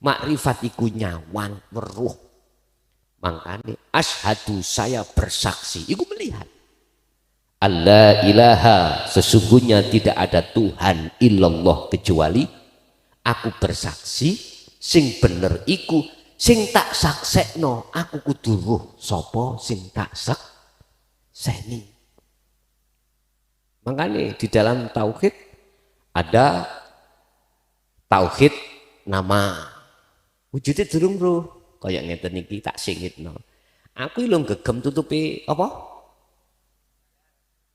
Makrifat iku nyawang weruh. Makane asyhadu saya bersaksi iku melihat. Allah ilaha sesungguhnya tidak ada Tuhan illallah kecuali aku bersaksi sing bener iku sing tak saksekno aku kudu ruh sapa sing tak sakseni. Makanya di dalam tauhid ada tauhid nama wujudnya durung roh kayak ngeten iki tak singitno. Aku lho gegem tutupi apa?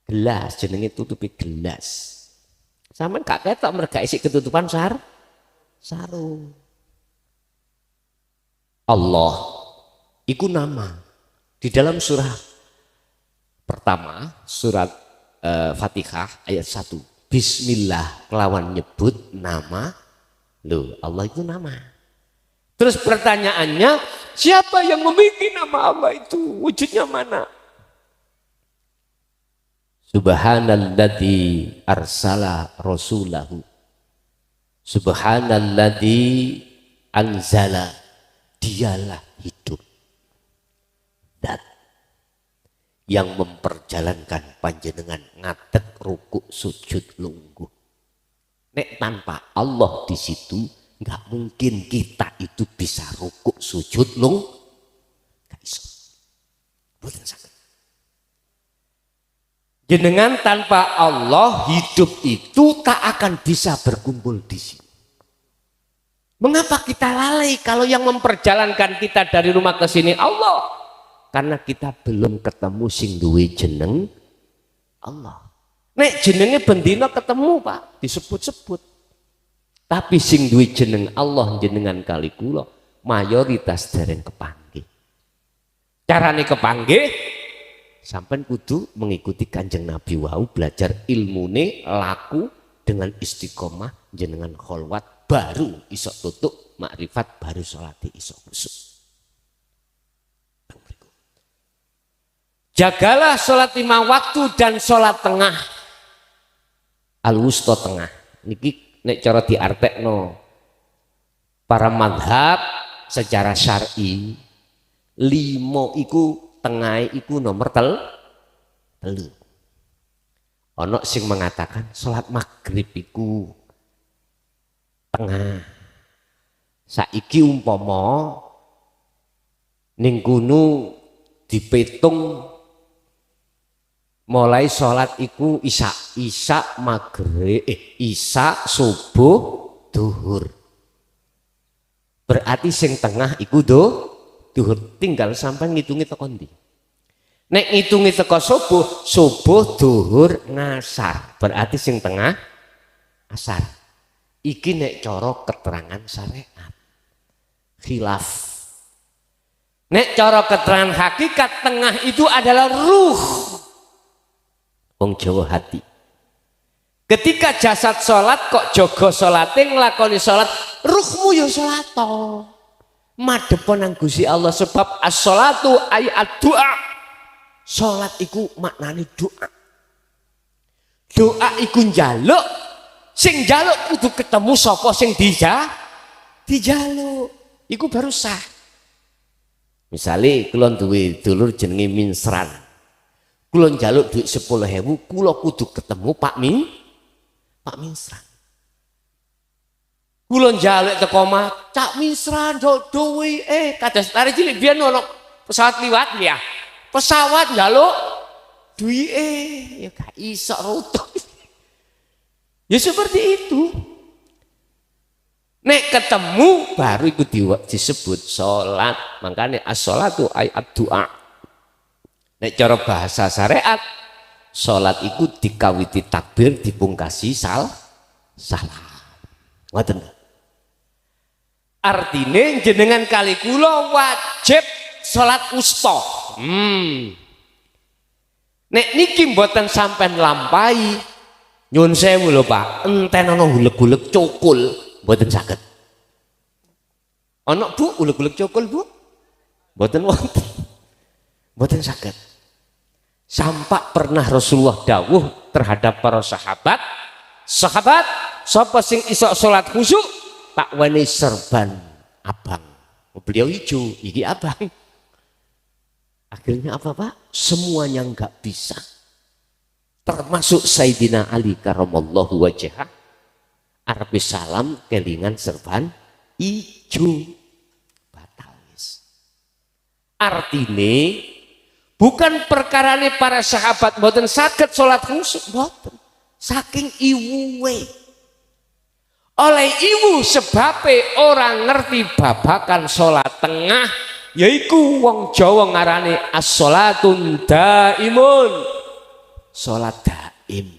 Gelas, jenenge tutupi gelas. Sampeyan gak ketok merga isik ketutupan sarung. Allah iku nama di dalam surah pertama surat Fatihah ayat 1. Bismillah kelawan nyebut nama. Loh, Allah itu nama. Terus pertanyaannya, siapa yang memiliki nama Allah itu? Wujudnya mana? Subhanalladzi arsala rasulahu. Subhanalladzi anzala. Dialah hidup. Dan yang memperjalankan panjenengan ngadeg rukuk sujud lungguh. Nek tanpa Allah di situ nggak mungkin kita itu bisa rukuk sujud lungguh. Boten saged. Jenengan tanpa Allah hidup itu tak akan bisa berkumpul di sini. Mengapa kita lalai kalau yang memperjalankan kita dari rumah ke sini Allah? Karena kita belum ketemu sing duwe jeneng Allah. Nek jenenge bendina ketemu Pak, disebut-sebut. Tapi sing duwe jeneng Allah jenengan kali kula mayoritas dereng kepanggih. Carane kepanggih sampean kudu mengikuti Kanjeng Nabi wau, belajar ilmune laku dengan istiqomah jenengan kholwat baru iso tutuk makrifat baru salate iso khusuk. Jagalah sholat 5 waktu dan sholat tengah. Al-wusta tengah. Niki nek cara diartekno para madhab secara syar'i 5 iku tengah iku nomor telu. Ono sing mengatakan sholat maghrib iku tengah. Saiki umpama ning kono dipetung mulai sholat iku isya maghrib isya subuh duhur. Berarti sing tengah iku duhur, tinggal sampai ngitungi teko ndi. Nek ngitungi teko subuh duhur ngasar, berarti sing tengah asar. Iki nek cara keterangan syariat khilaf. Nek cara keterangan hakikat tengah itu adalah ruh wong Jawa hati. Ketika jasad sholat kok jogo sholate nglakoni sholat, ruhmu ya sholat to. Madhepon nang Gusti Allah sebab as-sholatu ayat doa. Sholat iku maknane doa. Doa iku njaluk, sing njaluk kudu ketemu sapa sing dijaluk. Iku baru sah. Misale kula duwe dulur jenenge Minsran. Kula njaluk duit 10.000, kula kudu ketemu Pak Minsran. Kula njaluk teko omah, Cak Minsran ndok duwe kados tarik cilik biyen ono pesawat liwat ya. Pesawat njaluk duwike ya gak iso rutuk. Ya seperti itu. Nek ketemu baru iku disebut salat. Makanya as-sholatu ayat doa. Nek cara bahasa syariat salat iku dikawiti takbir dipungkasi salam. Ngoten. Artine jenengan kali kula wajib salat wusta. Nek niki mboten sampean lampahi nyun sewu lho Pak, enten ana huleg-huleg cukul mboten saged. Ana Bu huleg-huleg cukul Bu? Mboten wonten. Mboten saged. Sampak pernah Rasulullah dawuh terhadap para sahabat, sapa sing iso salat khusyuk tak weni serban abang. Beliau hijau, iki abang. Akhirnya apa Pak? Semuanya nggak bisa. Termasuk Sayyidina Ali karamallahu wajhah. Arabi salam kelingan serban hijau. Batal wis. Artine bukan perkarane para sahabat mboten saged salat khusyuk mboten. Saking iwuwe. Oleh iwu sebabe orang ngerti babakan salat tengah yaiku wong Jawa ngarane as-sholatun daimun. Salat daim.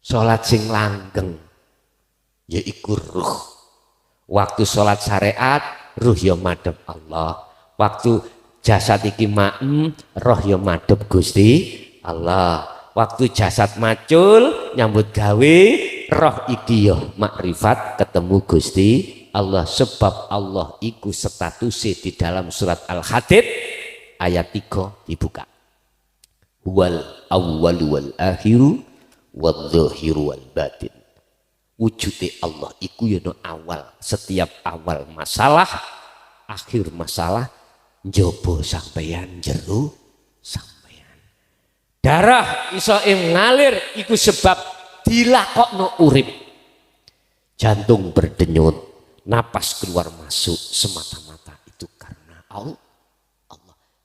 Salat sing langgeng yaiku ruh. Waktu salat syariat ruh ya madhep Allah. Waktu jasad iki maem, roh ya madhep Gusti Allah. Waktu jasad macul nyambut gawe, roh iki ya makrifat ketemu Gusti Allah. Sebab Allah iku statusnya di dalam surat Al-Hadid ayat 3 dibuka. Wal awwalu wal akhiru wal zahiru wal batin. Wujude Allah iku ya no awal, setiap awal masalah, akhir masalah, njaba sampeyan jero sampeyan. Darah iso ngalir iku sebab dilakokno urip. Jantung berdenyut, napas keluar masuk semata-mata itu karena Allah.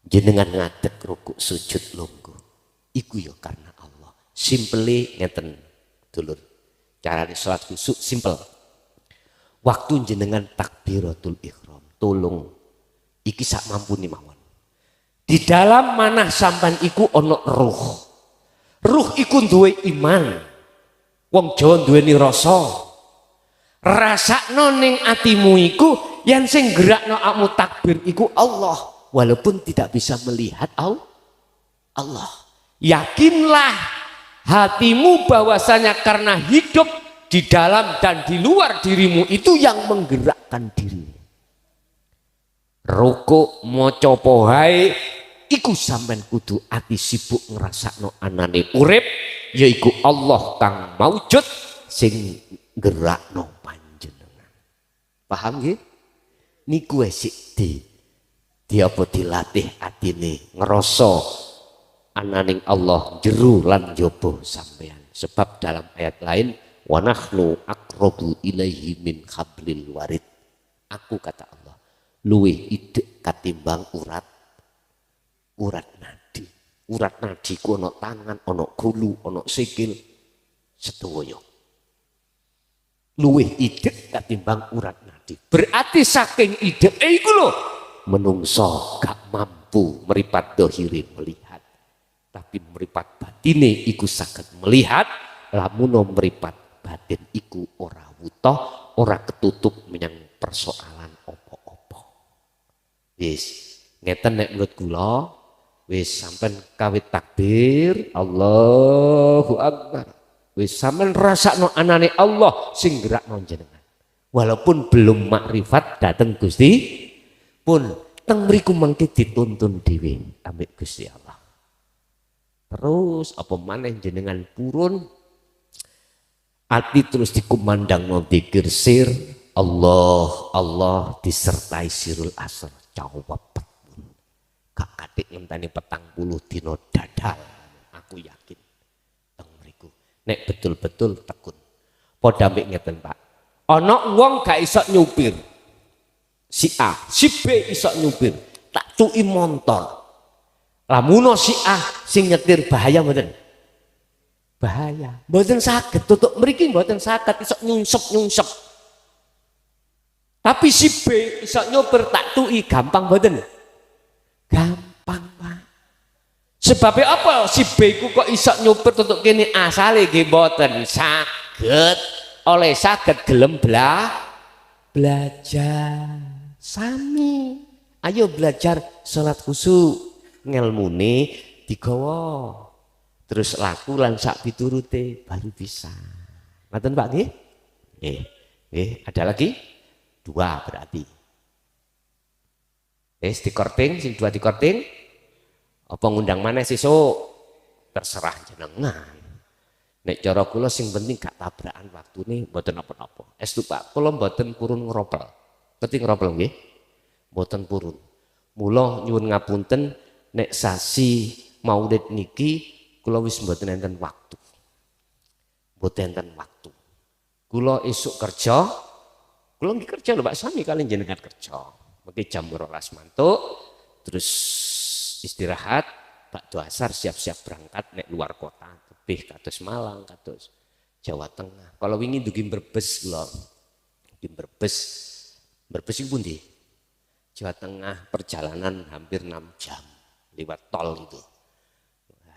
jenengan ngadeg rukuk sujud lungguh iku ya karena Allah. Simple ngeten dulur, carane salat khusyuk simple. Waktu jenengan takbiratul ihram tolong iki sak mampuni mawon. Di dalam manah sampan iku ana ruh. Ruh iku duwe iman. Wong Jawa duweni rasa. Rasakno ning atimu iku yang sing gerakno akmu takbir iku Allah, walaupun tidak bisa melihat Allah. Yakinlah hatimu bahwasanya karena hidup di dalam dan di luar dirimu itu yang menggerakkan dirimu. Rukuk maca pohai iku sampean kudu ati sibuk ngrasakno anane urip yaiku Allah kang maujud sing gerakno panjenengan. Paham nggih? Niku sik di apa dilatih atine ngrasa ananing Allah jero lan njaba sampean. Sebab dalam ayat lain wa nahnu aqrabu ilaihi min hablil warid. Aku kata Allah luwih idek katimbang urat nadi. Urat nadi ku ana tangan, ana gulu, ana sikil sedaya. Luwih idek katimbang urat nadi. Berarti saking ideke iku lho menungso gak mampu meripat dohire melihat. Tapi meripat batine iku saged melihat, lamun meripat batin iku ora wuta, ora ketutup menyang persoalan apa-apa. Wis, ngeten nek menurut kula wis sampean kawit takbir Allahu Akbar. Wis sampean rasakno anane Allah sing gerakno jenengan. Walaupun belum makrifat dateng Gusti pun teng mriku mengke dituntun dhewe ambek Gusti Allah. Terus apa maneh jenengan purun ati terus dikumandang no dzikir sir Allah disertai sirul asr jawab gak katik ngenteni 40 dina dadal. Aku yakin teng mriku nek betul-betul tekun padha ambek ngeten Pak. Ana wong gak iso nyupir. Si A, si B iso nyupir, tak tuki motor. Lamun si A sing nyetir bahaya mboten? Bahaya. Mboten saged tutuk mriki mboten saged iso nyungsep. Tapi si B iso nyupir tak tuki gampang mboten? Gampang, Pak. Sebabnya apa si B ku kok iso nyupir tutuk kene asale nggih mboten saged. Oleh saged gelem belajar sami. Ayo belajar salat khusyuk ngelmune digawa terus laku lan sak piturute baru bisa. Ngoten Pak nggih? Nggih, ada lagi? 2 berarti. Wis dikorting sing 2 dikorting. Apa ngundang maneh sesuk? Terserah jenengan. Nek cara kula sing penting gak tabrakan waktune mboten napa-napa. Estu Pak, kula mboten purun ngropel. Ngerti ngropel nggih? Mboten purun. Mula nyuwun ngapunten nek sasi Maulid niki kula wis mboten enten waktu. Mboten enten waktu. Kula esuk kerja, kula nggih kerja lho Pak sami kalian jenengan kerja. Mengki jam 12 mantuk, terus istirahat, bakdo asar siap-siap berangkat nek luar kota. Kados Malang, kados Jawa Tengah. Kalau wingi dugi Brebes kula. Dugi Brebes iku pundi? Jawa Tengah perjalanan hampir 6 jam lewat tol itu.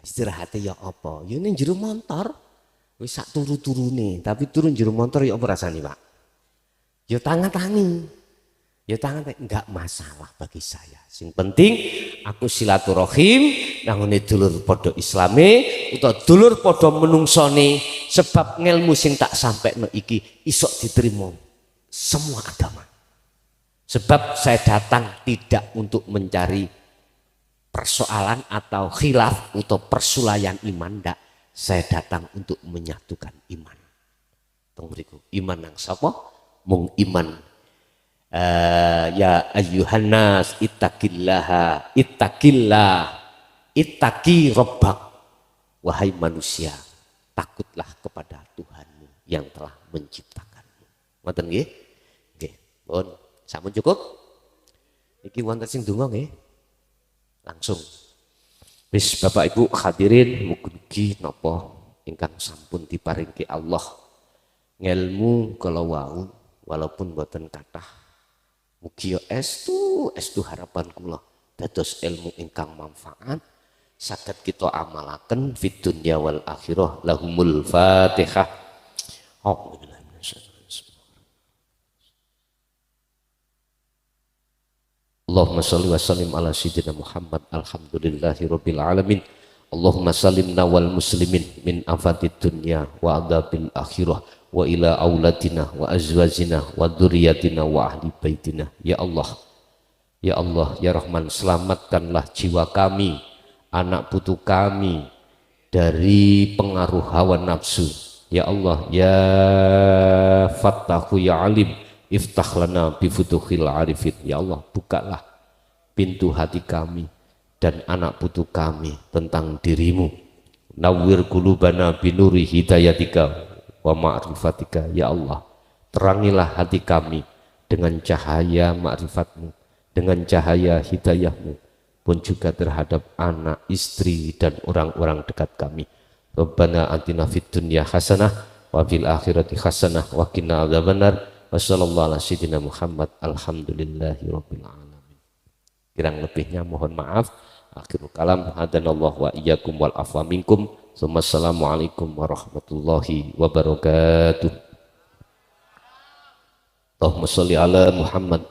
Istirahatnya ya apa? Ya ning jero motor. Wis sak turu-turune, tapi turun jero motor ya apa rasane, Pak? Ya tangan-tangi. Ya tangan enggak masalah bagi saya. Sing penting aku silaturahim nangone dulur padha islame utawa dulur padha menungsone sebab ngelmu sing tak sampekno iki iso diterima semua agama. Sebab saya datang tidak untuk mencari persoalan atau khilaf atau persulayan iman, ndak. Saya datang untuk menyatukan iman. Tunggu iman nang sapa? Mung iman ya ayyuhan nas ittaqi rabbak. Wahai manusia, takutlah kepada Tuhanmu yang telah menciptakanmu. Ngoten nggih? Nggih. Pun sampun cukup? Iki wonten sing donga nggih? langsung. Wis Bapak Ibu hadirin mugi-mugi napa ingkang sampun diparingke Allah ngelmu kalau wau walaupun boten kathah. Mugi estu harapan kula dados ilmu ingkang manfaat saged kita amalaken fid dunya wal akhirah. Lahumul Fatihah. Allahumma salli wa sallim ala sayyidina Muhammad alhamdulillahi rabbil alamin. Allahumma salimna wal muslimin min afatid dunya wa adabil akhirah wa ila auladina wa azwajina wa dzurriyyatina wa ahli baitina. Ya Allah, ya Allah, ya Rahman, selamatkanlah jiwa kami, anak putu kami dari pengaruh hawa nafsu. Ya Allah, ya Fattahu ya Alim, iftah lana bifutuhil arifin. Ya Allah, bukalah pintu hati kami dan anak putu kami tentang dirimu. Nawwir qulubana binuri hidayatika wa ma'rifatika. Ya Allah, terangilah hati kami dengan cahaya ma'rifatmu, dengan cahaya hidayahmu, pun juga terhadap anak, istri dan orang-orang dekat kami. Rabbana atina fid dunya hasanah wa fil akhirati hasanah wa qina adzabannar. Wa sallallahu ala sayyidina Muhammad alhamdulillahi rabbil alamin. Kurang lebihnya mohon maaf. Akhirul kalam, hadanallahu wa iyyakum wal afwa minkum. Assalamualaikum warahmatullahi wabarakatuh. Allahumma sholli ala Muhammad